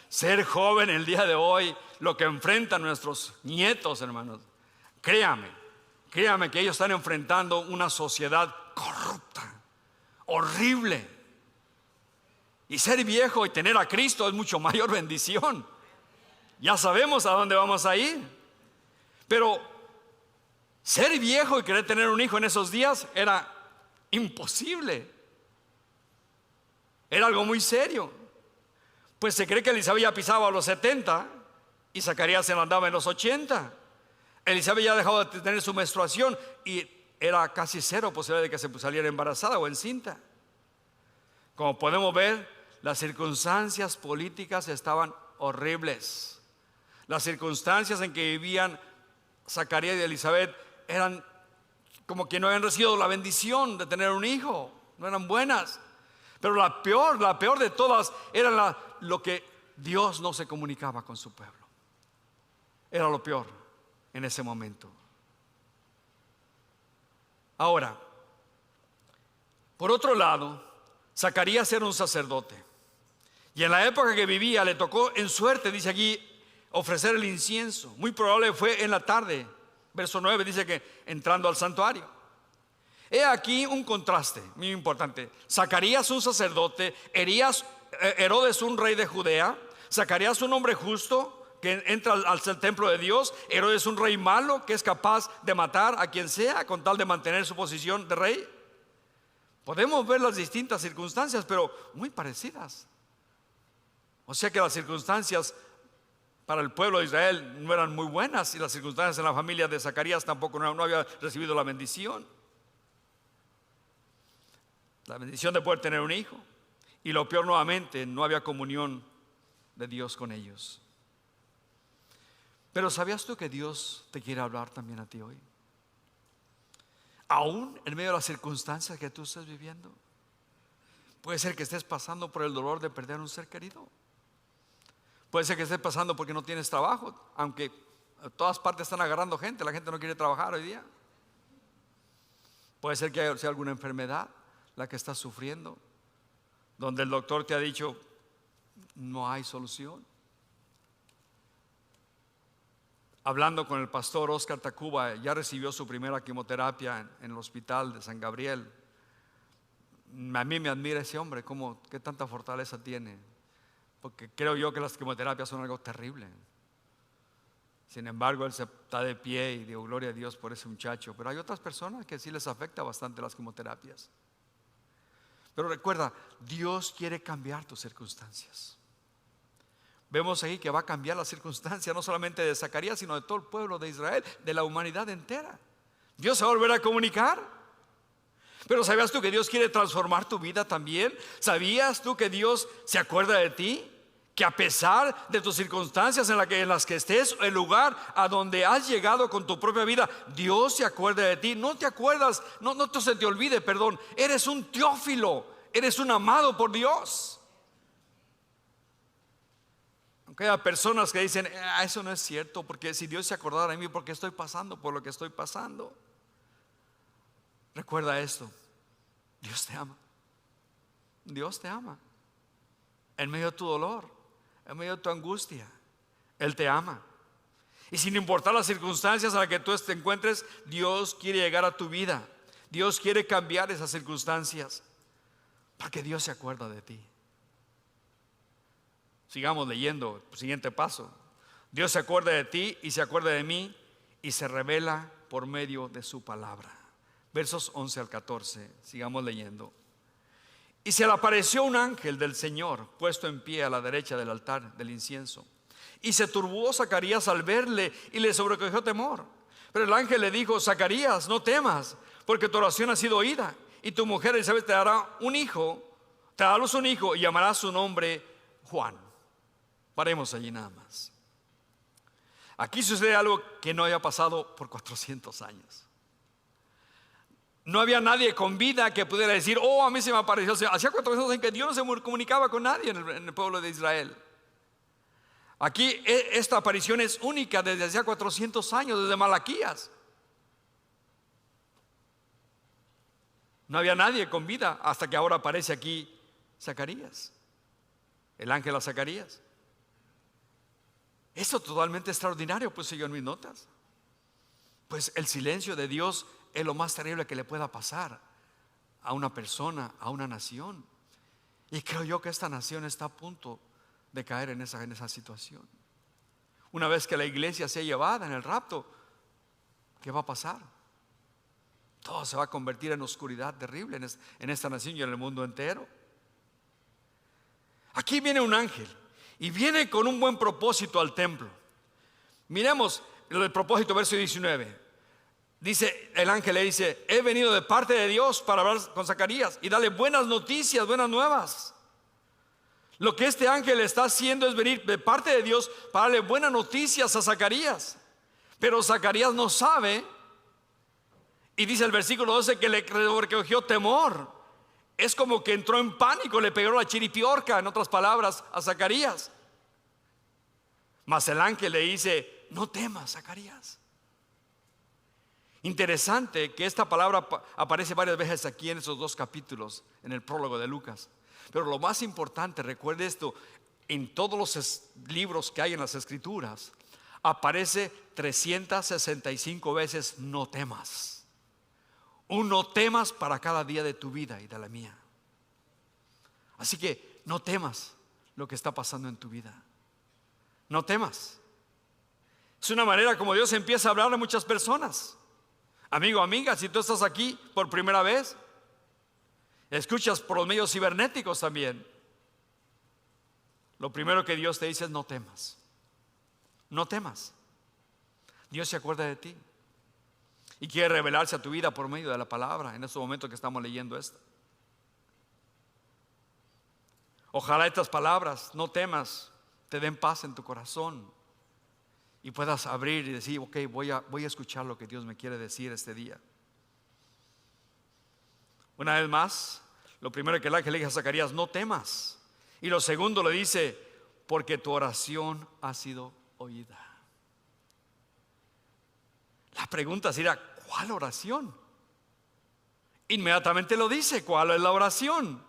Ser joven el día de hoy, lo que enfrentan nuestros nietos, hermanos. Créame que ellos están enfrentando una sociedad corrupta, horrible. Y ser viejo y tener a Cristo es mucho mayor bendición. Ya sabemos a dónde vamos a ir. Pero ser viejo y querer tener un hijo en esos días era imposible. Era algo muy serio. Pues se cree que Elizabeth ya pisaba a los 70 y Zacarías se andaba en los 80. Elizabeth ya ha dejado de tener su menstruación y era casi cero posibilidad de que se saliera embarazada o encinta. Como podemos ver, las circunstancias políticas estaban horribles. Las circunstancias en que vivían Zacarías y Elizabeth eran como que no habían recibido la bendición de tener un hijo. No eran buenas. Pero la peor de todas era lo que Dios no se comunicaba con su pueblo. Era lo peor en ese momento. Ahora, por otro lado, Zacarías era un sacerdote. Y en la época que vivía le tocó en suerte, dice aquí, ofrecer el incienso. Muy probable fue en la tarde. Verso 9 dice que entrando al santuario. He aquí un contraste muy importante. Zacarías un sacerdote, Herodes un rey de Judea. Zacarías un hombre justo que entra al templo de Dios. Herodes un rey malo que es capaz de matar a quien sea con tal de mantener su posición de rey. Podemos ver las distintas circunstancias, pero muy parecidas. O sea que las circunstancias para el pueblo de Israel no eran muy buenas, y las circunstancias en la familia de Zacarías tampoco no había recibido la bendición. La bendición de poder tener un hijo. Y lo peor nuevamente, no había comunión de Dios con ellos. Pero ¿sabías tú que Dios te quiere hablar también a ti hoy? Aún en medio de las circunstancias que tú estés viviendo. Puede ser que estés pasando por el dolor de perder un ser querido. Puede ser que estés pasando porque no tienes trabajo, aunque en todas partes están agarrando gente, la gente no quiere trabajar hoy día. Puede ser que sea alguna enfermedad la que estás sufriendo, donde el doctor te ha dicho no hay solución. Hablando con el pastor Oscar Tacuba, ya recibió su primera quimioterapia en el hospital de San Gabriel. A mí me admira ese hombre, qué tanta fortaleza tiene, porque creo yo que las quimioterapias son algo terrible. Sin embargo, él se está de pie y dio gloria a Dios por ese muchacho. Pero hay otras personas que sí les afecta bastante las quimioterapias. Pero recuerda, Dios quiere cambiar tus circunstancias. Vemos ahí que va a cambiar las circunstancias no solamente de Zacarías, sino de todo el pueblo de Israel, de la humanidad entera. Dios se va a volver a comunicar. Pero ¿sabías tú que Dios quiere transformar tu vida también? ¿Sabías tú que Dios se acuerda de ti? Que a pesar de tus circunstancias en las que estés, el lugar a donde has llegado con tu propia vida, Dios se acuerda de ti. No te acuerdas, no se te olvide, perdón. Eres un teófilo Eres un amado por Dios. Aunque hay personas que dicen, eso no es cierto, porque si Dios se acordara de mí, porque estoy pasando por lo que estoy pasando. Recuerda esto: Dios te ama. Dios te ama. En medio de tu dolor, en medio de tu angustia, Él te ama. Y sin importar las circunstancias en las que tú te encuentres, Dios quiere llegar a tu vida. Dios quiere cambiar esas circunstancias, porque Dios se acuerda de ti. Sigamos leyendo el siguiente paso. Dios se acuerda de ti y se acuerda de mí y se revela por medio de su palabra. Versos 11 al 14, sigamos leyendo. Y se le apareció un ángel del Señor puesto en pie a la derecha del altar del incienso. Y se turbó Zacarías al verle y le sobrecogió temor. Pero el ángel le dijo: Zacarías, no temas, porque tu oración ha sido oída, y tu mujer Elizabeth te dará un hijo, te dará a luz un hijo, y llamará su nombre Juan. Paremos allí nada más. Aquí sucede algo que no había pasado por 400 años. No había nadie con vida que pudiera decir: oh, a mí se me apareció. Hacía 400 años que Dios no se comunicaba con nadie en el pueblo de Israel. Aquí esta aparición es única desde hacía 400 años, desde Malaquías. No había nadie con vida hasta que ahora aparece aquí Zacarías, el ángel a Zacarías. Eso totalmente extraordinario, puse yo en mis notas. Pues el silencio de Dios es lo más terrible que le pueda pasar a una persona, a una nación. Y creo yo que esta nación está a punto de caer en esa situación. Una vez que la iglesia sea llevada en el rapto, ¿qué va a pasar? Todo se va a convertir en oscuridad terrible en esta nación y en el mundo entero. Aquí viene un ángel y viene con un buen propósito al templo. Miremos el propósito, verso 19. Dice, el ángel le dice: he venido de parte de Dios para hablar con Zacarías y darle buenas noticias, buenas nuevas. Lo que este ángel está haciendo es venir de parte de Dios para darle buenas noticias a Zacarías. Pero Zacarías no sabe, y dice el versículo 12 que le cogió temor. Es como que entró en pánico, le pegó la chiripiorca, en otras palabras, a Zacarías. Mas el ángel le dice: no temas, Zacarías. Interesante que esta palabra aparece varias veces aquí en esos dos capítulos, en el prólogo de Lucas. Pero lo más importante, recuerde esto: en todos los libros que hay en las Escrituras, aparece 365 veces no temas. Un no temas para cada día de tu vida y de la mía. Así que no temas lo que está pasando en tu vida. No temas. Es una manera como Dios empieza a hablar a muchas personas. Amigo, amiga, si tú estás aquí por primera vez, escuchas por los medios cibernéticos también, lo primero que Dios te dice es: no temas. No temas. Dios se acuerda de ti y quiere revelarse a tu vida por medio de la palabra en estos momentos que estamos leyendo esto. Ojalá estas palabras, no temas, te den paz en tu corazón y puedas abrir y decir: ok, voy a escuchar lo que Dios me quiere decir este día. Una vez más, lo primero que el ángel le dice a Zacarías: no temas. Y lo segundo le dice: porque tu oración ha sido oída. La pregunta sería: ¿cuál oración? Inmediatamente lo dice: ¿cuál es la oración?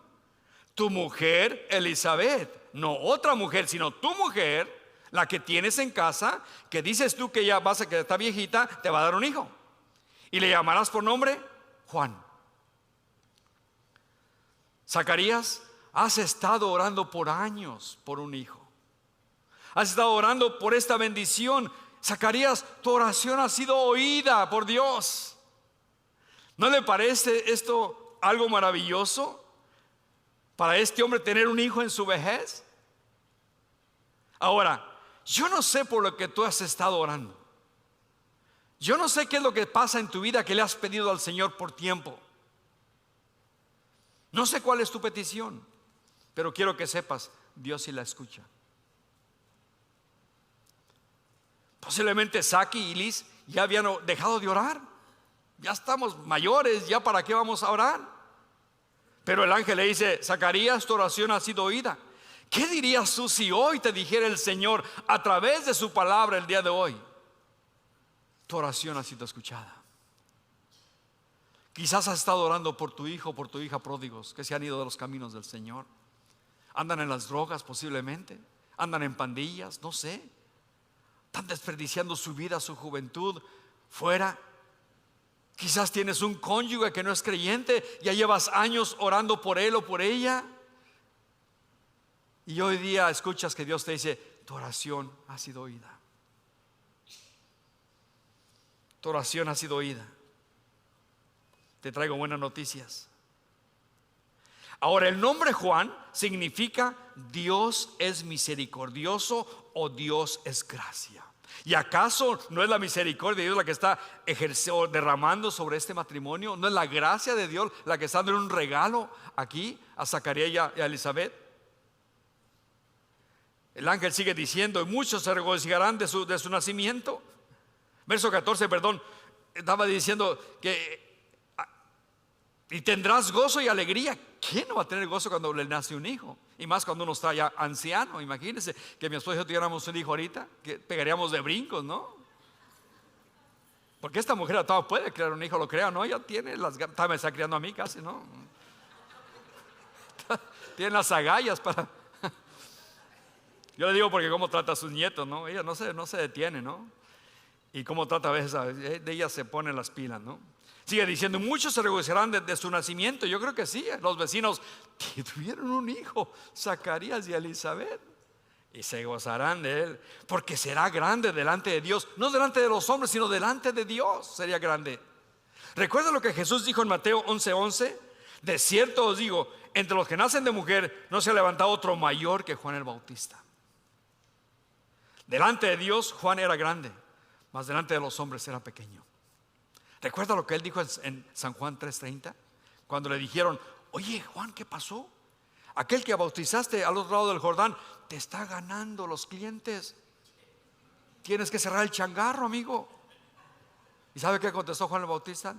Tu mujer Elizabeth, no otra mujer, sino tu mujer, la que tienes en casa, que dices tú que ya vas a que está viejita, te va a dar un hijo. Y le llamarás por nombre Juan. Zacarías, has estado orando por años por un hijo. Has estado orando por esta bendición. Zacarías, tu oración ha sido oída por Dios. ¿No le parece esto algo maravilloso? Para este hombre tener un hijo en su vejez. Ahora, yo no sé por lo que tú has estado orando. Yo no sé qué es lo que pasa en tu vida que le has pedido al Señor por tiempo. No sé cuál es tu petición, pero quiero que sepas, Dios sí la escucha. Posiblemente Saki y Liz ya habían dejado de orar. Ya estamos mayores, ya para qué vamos a orar. Pero el ángel le dice: Zacarías, tu oración ha sido oída. ¿Qué dirías tú si hoy te dijera el Señor a través de su palabra el día de hoy: tu oración ha sido escuchada? Quizás has estado orando por tu hijo, por tu hija pródigos que se han ido de los caminos del Señor. Andan en las drogas posiblemente, andan en pandillas, no sé. Están desperdiciando su vida, su juventud fuera. Quizás tienes un cónyuge que no es creyente, ya llevas años orando por él o por ella, y hoy día escuchas que Dios te dice: tu oración ha sido oída. Tu oración ha sido oída. Te traigo buenas noticias. Ahora, el nombre Juan significa Dios es misericordioso o Dios es gracia. ¿Y acaso no es la misericordia de Dios la que está derramando sobre este matrimonio? ¿No es la gracia de Dios la que está dando un regalo aquí a Zacarías y a Elizabeth? El ángel sigue diciendo: y muchos se regocijarán de su nacimiento. Verso 14, perdón, estaba diciendo que y tendrás gozo y alegría. ¿Quién no va a tener gozo cuando le nace un hijo? Y más cuando uno está ya anciano. Imagínense que mi esposo y yo tuviéramos un hijo ahorita, que pegaríamos de brincos, ¿no? Porque esta mujer todavía puede crear un hijo, lo crea, ¿no? Ella tiene me está criando a mí casi, ¿no? Tiene las agallas para... Yo le digo porque cómo trata a sus nietos, ¿no? Ella no se detiene, ¿no? Y cómo trata a veces, de ella se pone las pilas, ¿no? Sigue diciendo: muchos se regocijarán de su nacimiento. Yo creo que sí, los vecinos que tuvieron un hijo, Zacarías y Elizabeth, y se gozarán de él, porque será grande delante de Dios. No delante de los hombres, sino delante de Dios sería grande. ¿Recuerda lo que Jesús dijo en Mateo 11:11? De cierto os digo, entre los que nacen de mujer no se ha levantado otro mayor que Juan el Bautista. Delante de Dios Juan era grande, mas delante de los hombres era pequeño. ¿Recuerda lo que él dijo en San Juan 3:30? Cuando le dijeron: oye Juan, ¿qué pasó? Aquel que bautizaste al otro lado del Jordán te está ganando los clientes. Tienes que cerrar el changarro, amigo. ¿Y sabe qué contestó Juan el Bautista?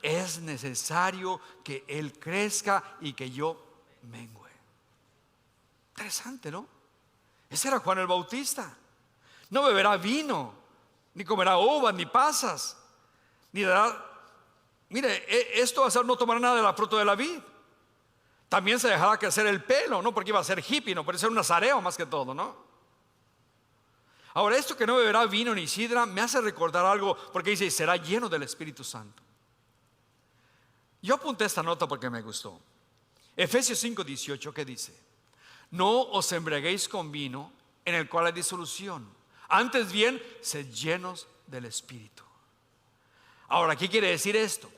Es necesario que él crezca y que yo mengüe. Interesante, ¿no? Ese era Juan el Bautista. No beberá vino, ni comerá uvas, ni pasas, ni dará. Mire, esto va a ser: no tomará nada de la fruta de la vid. También se dejará crecer el pelo, no porque iba a ser hippie, no, pero ser un nazareo más que todo, ¿no? Ahora, esto que no beberá vino ni sidra me hace recordar algo, porque dice: será lleno del Espíritu Santo. Yo apunté esta nota porque me gustó. Efesios 5:18, ¿qué dice? No os embriaguéis con vino, en el cual hay disolución, antes bien sed llenos del Espíritu. Ahora, ¿qué quiere decir esto?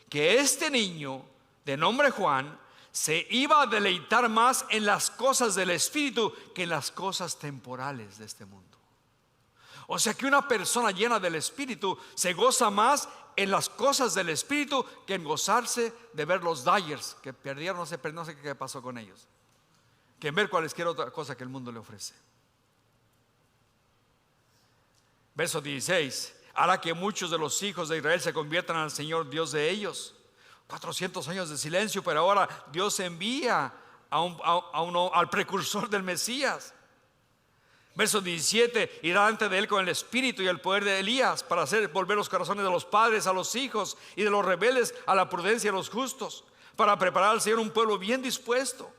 Que este niño de nombre Juan se iba a deleitar más en las cosas del Espíritu que en las cosas temporales de este mundo. O sea que una persona llena del Espíritu se goza más en las cosas del Espíritu que en gozarse de ver los Dyers que perdieron, no sé qué pasó con ellos, que en ver cualquier otra cosa que el mundo le ofrece. Verso 16: hará que muchos de los hijos de Israel se conviertan al Señor Dios de ellos. 400 años de silencio, pero ahora Dios envía al precursor del Mesías. Verso 17: irá delante de él con el espíritu y el poder de Elías, para hacer volver los corazones de los padres a los hijos y de los rebeldes a la prudencia de los justos, para preparar al Señor un pueblo bien dispuesto.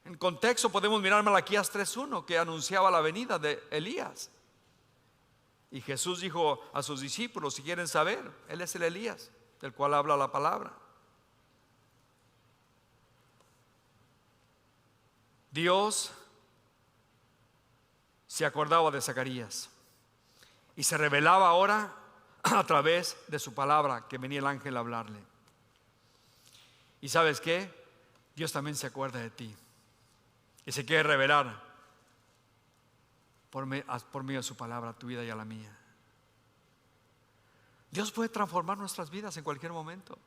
En contexto podemos mirar Malaquías 3:1, que anunciaba la venida de Elías. Y Jesús dijo a sus discípulos: si quieren saber, él es el Elías del cual habla la palabra. Dios se acordaba de Zacarías y se revelaba ahora a través de su palabra, que venía el ángel a hablarle. Y ¿sabes qué? Dios también se acuerda de ti y se quiere revelar por medio de su palabra a tu vida y a la mía. Dios puede transformar nuestras vidas en cualquier momento,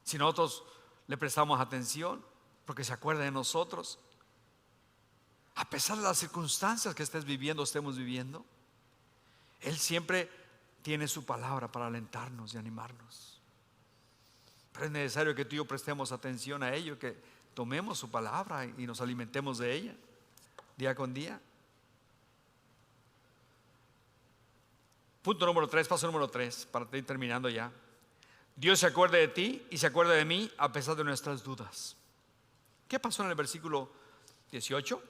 si nosotros le prestamos atención, porque se acuerda de nosotros. A pesar de las circunstancias que estés viviendo, estemos viviendo, Él siempre tiene su palabra para alentarnos y animarnos. Pero es necesario que tú y yo prestemos atención a ello, que tomemos su palabra y nos alimentemos de ella día con día. Punto número 3, paso número 3, para ir terminando ya. Dios se acuerde de ti y se acuerde de mí a pesar de nuestras dudas. ¿Qué pasó en el versículo 18?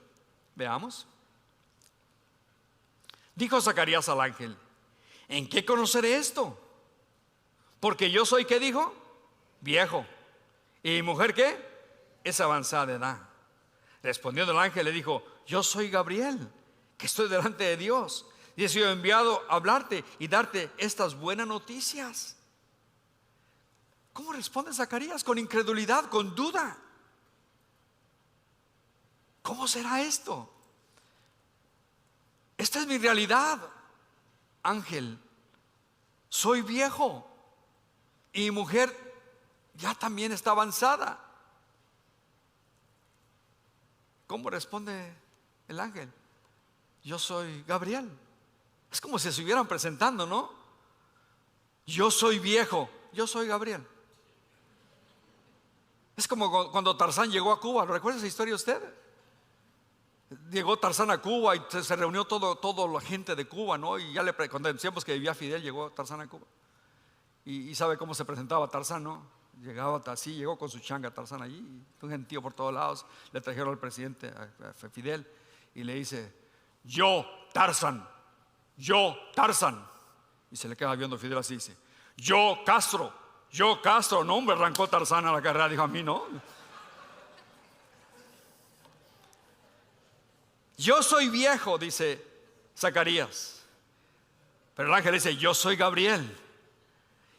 Veamos. Dijo Zacarías al ángel: ¿en qué conoceré esto? Porque yo soy, ¿qué dijo? Viejo. ¿Y mi mujer qué? Es avanzada de edad. Respondiendo el ángel le dijo: yo soy Gabriel, que estoy delante de Dios, y he sido enviado a hablarte y darte estas buenas noticias. ¿Cómo responde Zacarías? Con incredulidad, con duda. ¿Cómo será esto? Esta es mi realidad, ángel. Soy viejo y mi mujer ya también está avanzada. ¿Cómo responde el ángel? Yo soy Gabriel. Es como si se estuvieran presentando, ¿no? Yo soy viejo, yo soy Gabriel. Es como cuando Tarzán llegó a Cuba. ¿Lo recuerda esa historia usted? Llegó Tarzán a Cuba y se reunió toda la gente de Cuba, ¿no? Y ya cuando decíamos que vivía Fidel, llegó Tarzán a Cuba. Y sabe cómo se presentaba Tarzán, ¿no? Llegaba así, llegó con su changa Tarzán allí, un gentío por todos lados. Le trajeron al presidente, a Fidel, y le dice: yo, Tarzán, y se le queda viendo Fidel así, dice: yo, Castro. No, hombre, arrancó Tarzán a la carrera, dijo: a mí no. Yo soy viejo, dice Zacarías. Pero el ángel dice: yo soy Gabriel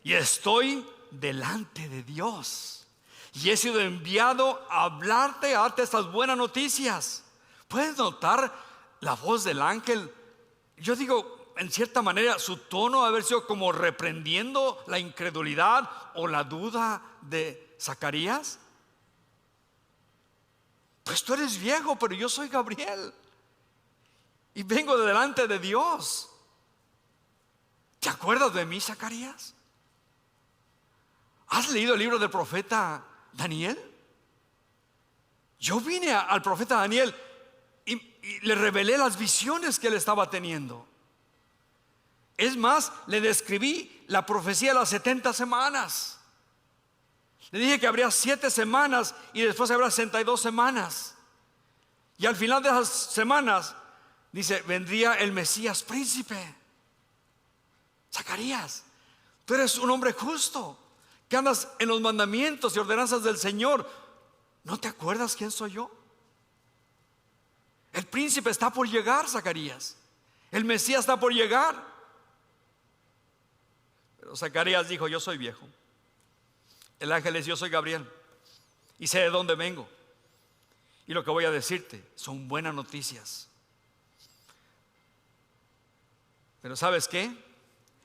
y estoy delante de Dios, y he sido enviado a hablarte, a darte estas buenas noticias. ¿Puedes notar la voz del ángel? Yo digo, en cierta manera, su tono haber sido como reprendiendo la incredulidad o la duda de Zacarías. Pues tú eres viejo, pero yo soy Gabriel y vengo de delante de Dios. ¿Te acuerdas de mí, Zacarías? ¿Has leído el libro del profeta Daniel? Yo vine al profeta Daniel y le revelé las visiones que él estaba teniendo. Es más, le describí la profecía de las 70 semanas. Le dije que habría 7 semanas y después habrá 62 semanas. Y al final de esas semanas, dice, vendría el Mesías príncipe. Zacarías, tú eres un hombre justo, que andas en los mandamientos y ordenanzas del Señor. ¿No te acuerdas quién soy yo? El príncipe está por llegar, Zacarías. El Mesías está por llegar. Pero Zacarías dijo: yo soy viejo. El ángel dice: yo soy Gabriel y sé de dónde vengo, y lo que voy a decirte son buenas noticias. Pero ¿sabes qué?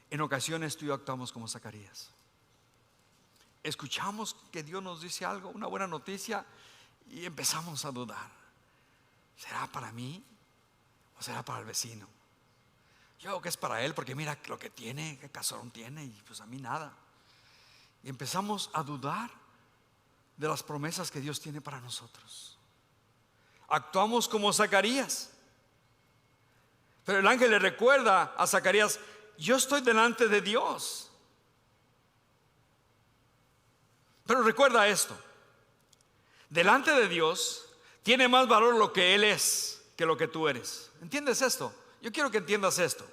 En ocasiones tú y yo actuamos como Zacarías. Escuchamos que Dios nos dice algo, una buena noticia, y empezamos a dudar. ¿Será para mí o será para el vecino? Yo creo que es para él, porque mira lo que tiene, qué casón tiene, y pues a mí nada. Y empezamos a dudar de las promesas que Dios tiene para nosotros. Actuamos como Zacarías. Pero el ángel le recuerda a Zacarías: yo estoy delante de Dios. Pero recuerda esto: delante de Dios tiene más valor lo que Él es que lo que tú eres. ¿Entiendes esto? Yo quiero que entiendas esto,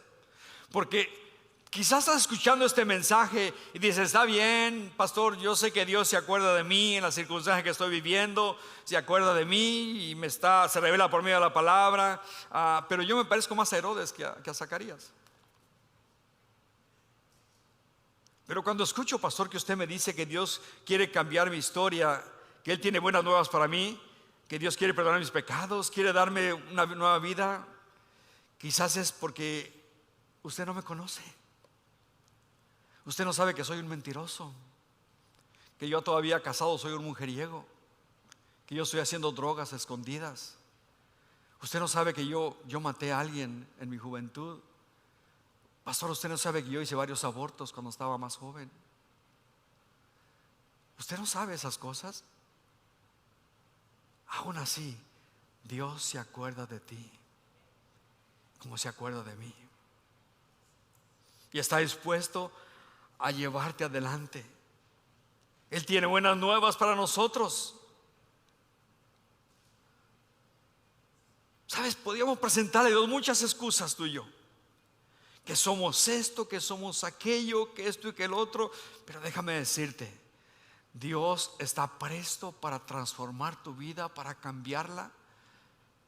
porque quizás estás escuchando este mensaje y dices: está bien, pastor, yo sé que Dios se acuerda de mí en las circunstancias que estoy viviendo, se acuerda de mí y se revela por medio de la palabra, pero yo me parezco más a Herodes que a Zacarías. Pero cuando escucho, pastor, que usted me dice que Dios quiere cambiar mi historia, que Él tiene buenas nuevas para mí, que Dios quiere perdonar mis pecados, quiere darme una nueva vida, quizás es porque usted no me conoce. Usted no sabe que soy un mentiroso, que yo todavía casado soy un mujeriego, que yo estoy haciendo drogas escondidas. Usted no sabe que yo maté a alguien en mi juventud. Pastor, usted no sabe que yo hice varios abortos cuando estaba más joven. ¿Usted no sabe esas cosas? Aún así, Dios se acuerda de ti como se acuerda de mí. Y está dispuesto a llevarte adelante. Él tiene buenas nuevas para nosotros. ¿Sabes? Podríamos presentarle a Dios muchas excusas, tú y yo. Que somos esto, que somos aquello, que esto y que el otro. Pero déjame decirte, Dios está presto para transformar tu vida, para cambiarla.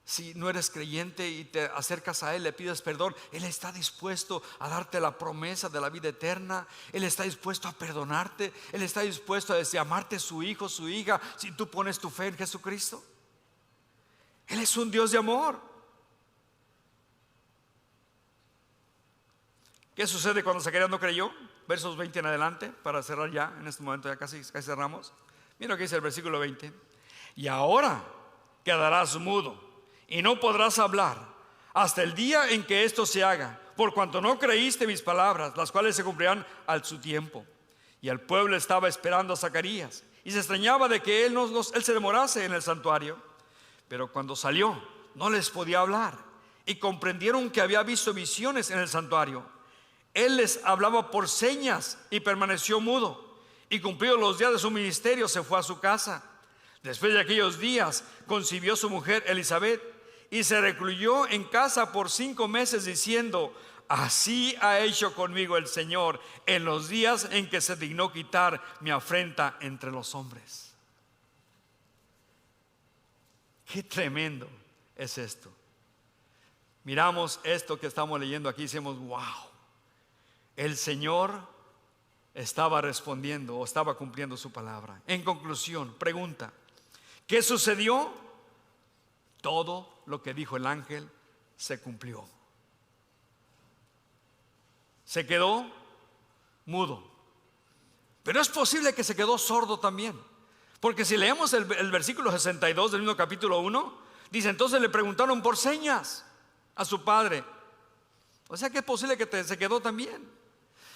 Si no eres creyente y te acercas a Él, le pides perdón, Él está dispuesto a darte la promesa de la vida eterna. Él está dispuesto a perdonarte. Él está dispuesto a llamarte su hijo, su hija, si tú pones tu fe en Jesucristo. Él es un Dios de amor. ¿Qué sucede cuando Zacarías no creyó? Versos 20 en adelante, para cerrar ya, en este momento ya casi cerramos. Mira lo que dice el versículo 20. Y ahora quedarás mudo y no podrás hablar hasta el día en que esto se haga, por cuanto no creíste mis palabras, las cuales se cumplirán al su tiempo. Y el pueblo estaba esperando a Zacarías y se extrañaba de que él se demorase en el santuario. Pero cuando salió no les podía hablar y comprendieron que había visto visiones en el santuario. Él les hablaba por señas y permaneció mudo, y cumplidos los días de su ministerio se fue a su casa. Después de aquellos días concibió su mujer Elizabeth y se recluyó en casa por 5 meses diciendo: así ha hecho conmigo el Señor en los días en que se dignó quitar mi afrenta entre los hombres. Qué tremendo es esto. Miramos esto que estamos leyendo aquí y decimos: wow, el Señor estaba respondiendo o estaba cumpliendo su palabra. En conclusión, pregunta: ¿qué sucedió? Todo lo que dijo el ángel se cumplió. Se quedó mudo, pero es posible que se quedó sordo también, porque si leemos el versículo 62 del mismo capítulo 1, dice: entonces le preguntaron por señas a su padre. O sea que es posible que se quedó también.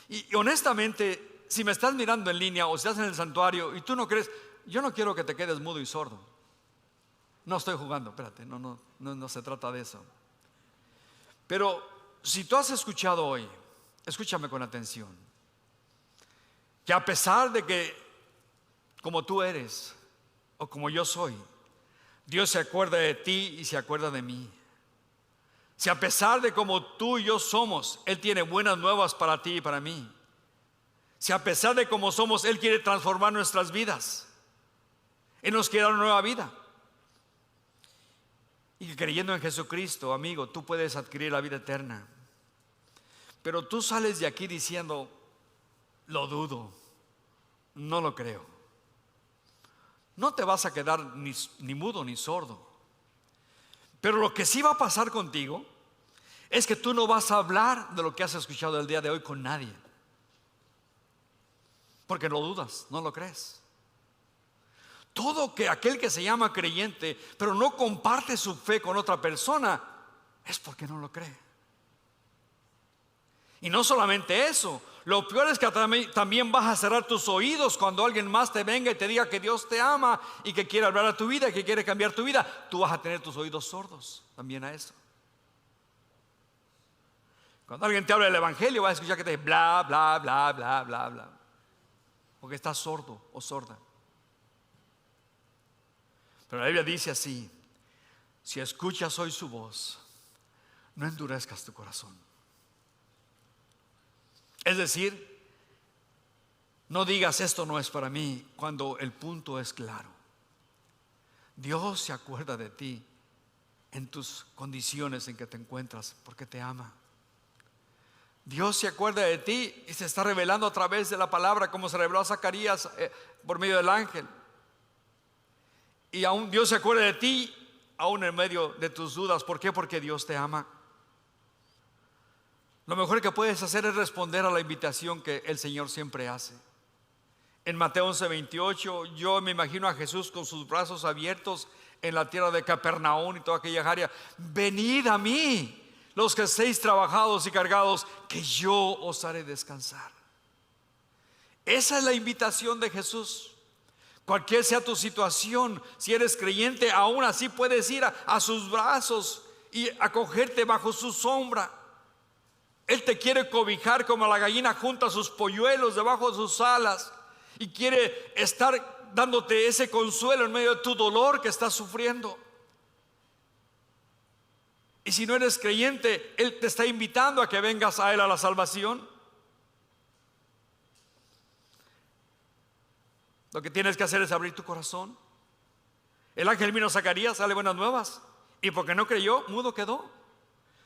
Y honestamente, si me estás mirando en línea o estás en el santuario y tú no crees, yo no quiero que te quedes mudo y sordo. No estoy jugando, espérate, no se trata de eso. Pero si tú has escuchado hoy, escúchame con atención, que a pesar de que como tú eres o como yo soy, Dios se acuerda de ti y se acuerda de mí. Si a pesar de como tú y yo somos, Él tiene buenas nuevas para ti y para mí. Si a pesar de como somos, Él quiere transformar nuestras vidas. Él nos quiere dar una nueva vida. Y que creyendo en Jesucristo, amigo, tú puedes adquirir la vida eterna. Pero tú sales de aquí diciendo: lo dudo, no lo creo. No te vas a quedar ni mudo ni sordo. Pero lo que sí va a pasar contigo es que tú no vas a hablar de lo que has escuchado el día de hoy con nadie, porque lo dudas, no lo crees. Todo aquel que se llama creyente pero no comparte su fe con otra persona es porque no lo cree. Y no solamente eso, lo peor es que también vas a cerrar tus oídos cuando alguien más te venga y te diga que Dios te ama y que quiere hablar a tu vida y que quiere cambiar tu vida. Tú vas a tener tus oídos sordos también a eso. Cuando alguien te habla del evangelio, vas a escuchar que te dice bla, bla, bla, bla, bla, bla, porque estás sordo o sorda. Pero la Biblia dice así: si escuchas hoy su voz, no endurezcas tu corazón. Es decir, no digas esto no es para mí, cuando el punto es claro. Dios se acuerda de ti en tus condiciones en que te encuentras porque te ama. Dios se acuerda de ti y se está revelando a través de la palabra, como se reveló a Zacarías por medio del ángel. Y aún Dios se acuerda de ti aún en medio de tus dudas. ¿Por qué? Porque Dios te ama. Lo mejor que puedes hacer es responder a la invitación que el Señor siempre hace. En Mateo 11:28, yo me imagino a Jesús con sus brazos abiertos en la tierra de Capernaum y toda aquella área: venid a mí, los que estéis trabajados y cargados, que yo os haré descansar. Esa es la invitación de Jesús. Cualquier sea tu situación, si eres creyente, aún así puedes ir a sus brazos y acogerte bajo su sombra. Él te quiere cobijar como la gallina junta sus polluelos debajo de sus alas, y quiere estar dándote ese consuelo en medio de tu dolor que estás sufriendo. Y si no eres creyente, Él te está invitando a que vengas a Él a la salvación. Lo que tienes que hacer es abrir tu corazón. El ángel vino a Zacarías, sale buenas nuevas, y porque no creyó, mudo quedó.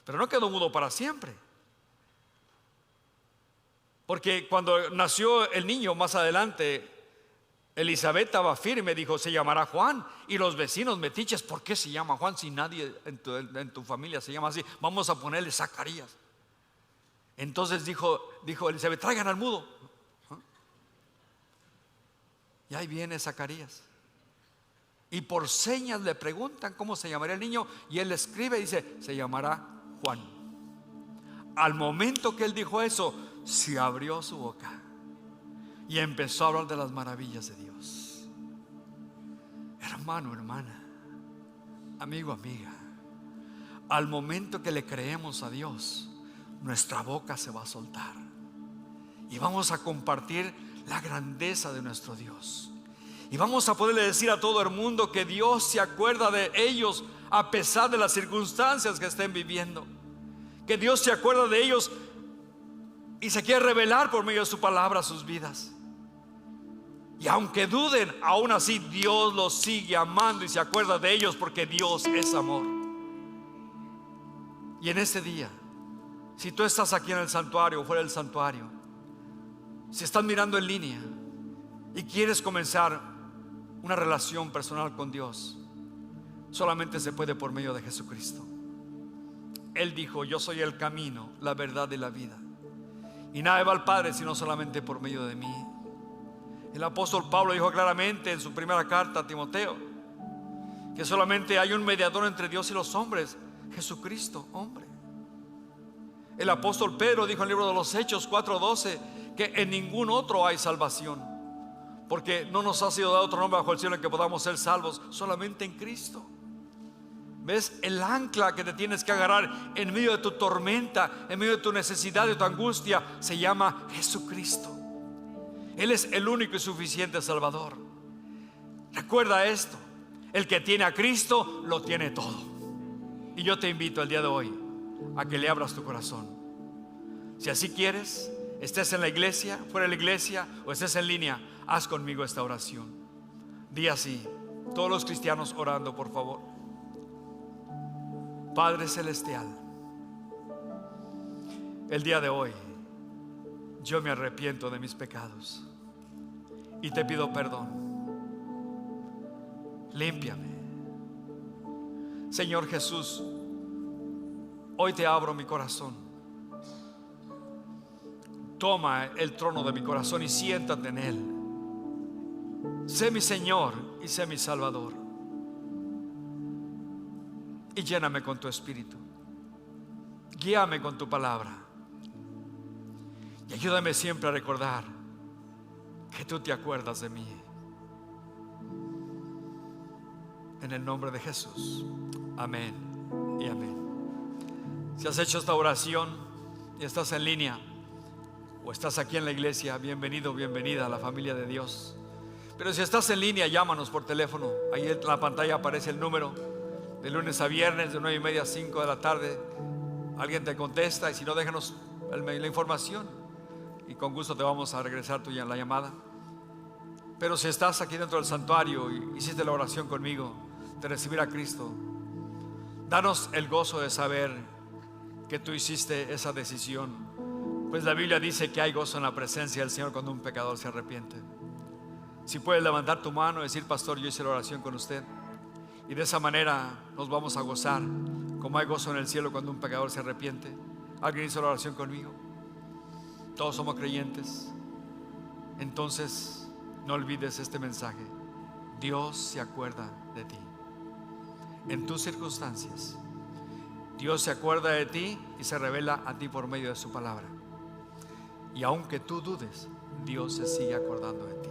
Pero no quedó mudo para siempre, porque cuando nació el niño más adelante, Elizabeth estaba firme, dijo: se llamará Juan. Y los vecinos metiches: ¿por qué se llama Juan si nadie en tu familia se llama así? Vamos a ponerle Zacarías. Entonces dijo Elizabeth: traigan al mudo. Y ahí viene Zacarías, y por señas le preguntan cómo se llamaría el niño, y él escribe y dice: se llamará Juan. Al momento que él dijo eso, se abrió su boca y empezó a hablar de las maravillas de Dios. Hermano, hermana, amigo, amiga, al momento que le creemos a Dios, nuestra boca se va a soltar y vamos a compartir la grandeza de nuestro Dios, y vamos a poderle decir a todo el mundo que Dios se acuerda de ellos a pesar de las circunstancias que estén viviendo, que Dios se acuerda de ellos y se quiere revelar por medio de su palabra a sus vidas. Y aunque duden, aún así Dios los sigue amando y se acuerda de ellos, porque Dios es amor. Y en este día, si tú estás aquí en el santuario o fuera del santuario, si estás mirando en línea y quieres comenzar una relación personal con Dios, solamente se puede por medio de Jesucristo. Él dijo: yo soy el camino, la verdad y la vida, y nadie va al Padre sino solamente por medio de mí. El apóstol Pablo dijo claramente en su primera carta a Timoteo que solamente hay un mediador entre Dios y los hombres, Jesucristo, hombre. El apóstol Pedro dijo en el libro de los Hechos 4:12 que en ningún otro hay salvación, porque no nos ha sido dado otro nombre bajo el cielo en que podamos ser salvos, solamente en Cristo. ¿Ves? El ancla que te tienes que agarrar en medio de tu tormenta, en medio de tu necesidad, de tu angustia, se llama Jesucristo. Él es el único y suficiente Salvador. Recuerda esto: el que tiene a Cristo lo tiene todo. Y yo te invito el día de hoy a que le abras tu corazón. Si así quieres, estés en la iglesia, fuera de la iglesia, o estés en línea, haz conmigo esta oración. Di así, todos los cristianos orando, por favor. Padre celestial, el día de hoy yo me arrepiento de mis pecados y te pido perdón. Límpiame, Señor Jesús. Hoy te abro mi corazón. Toma el trono de mi corazón y siéntate en él. Sé mi Señor y sé mi Salvador, y lléname con tu espíritu. Guíame con tu palabra y ayúdame siempre a recordar que tú te acuerdas de mí. En el nombre de Jesús, amén y amén. Si has hecho esta oración y estás en línea o estás aquí en la iglesia, bienvenido, bienvenida a la familia de Dios. Pero si estás en línea, llámanos por teléfono. Ahí en la pantalla aparece el número. De lunes a viernes, de 9:30 a 5 de la tarde, alguien te contesta, y si no, déjanos la información y con gusto te vamos a regresar tuya la llamada. Pero si estás aquí dentro del santuario y hiciste la oración conmigo de recibir a Cristo, danos el gozo de saber que tú hiciste esa decisión, pues la Biblia dice que hay gozo en la presencia del Señor cuando un pecador se arrepiente. Si puedes levantar tu mano y decir: pastor, yo hice la oración con usted, y de esa manera nos vamos a gozar como hay gozo en el cielo cuando un pecador se arrepiente. ¿Alguien hizo la oración conmigo? Todos somos creyentes. Entonces no olvides este mensaje: Dios se acuerda de ti. En tus circunstancias, Dios se acuerda de ti y se revela a ti por medio de su palabra. Y aunque tú dudes, Dios se sigue acordando de ti.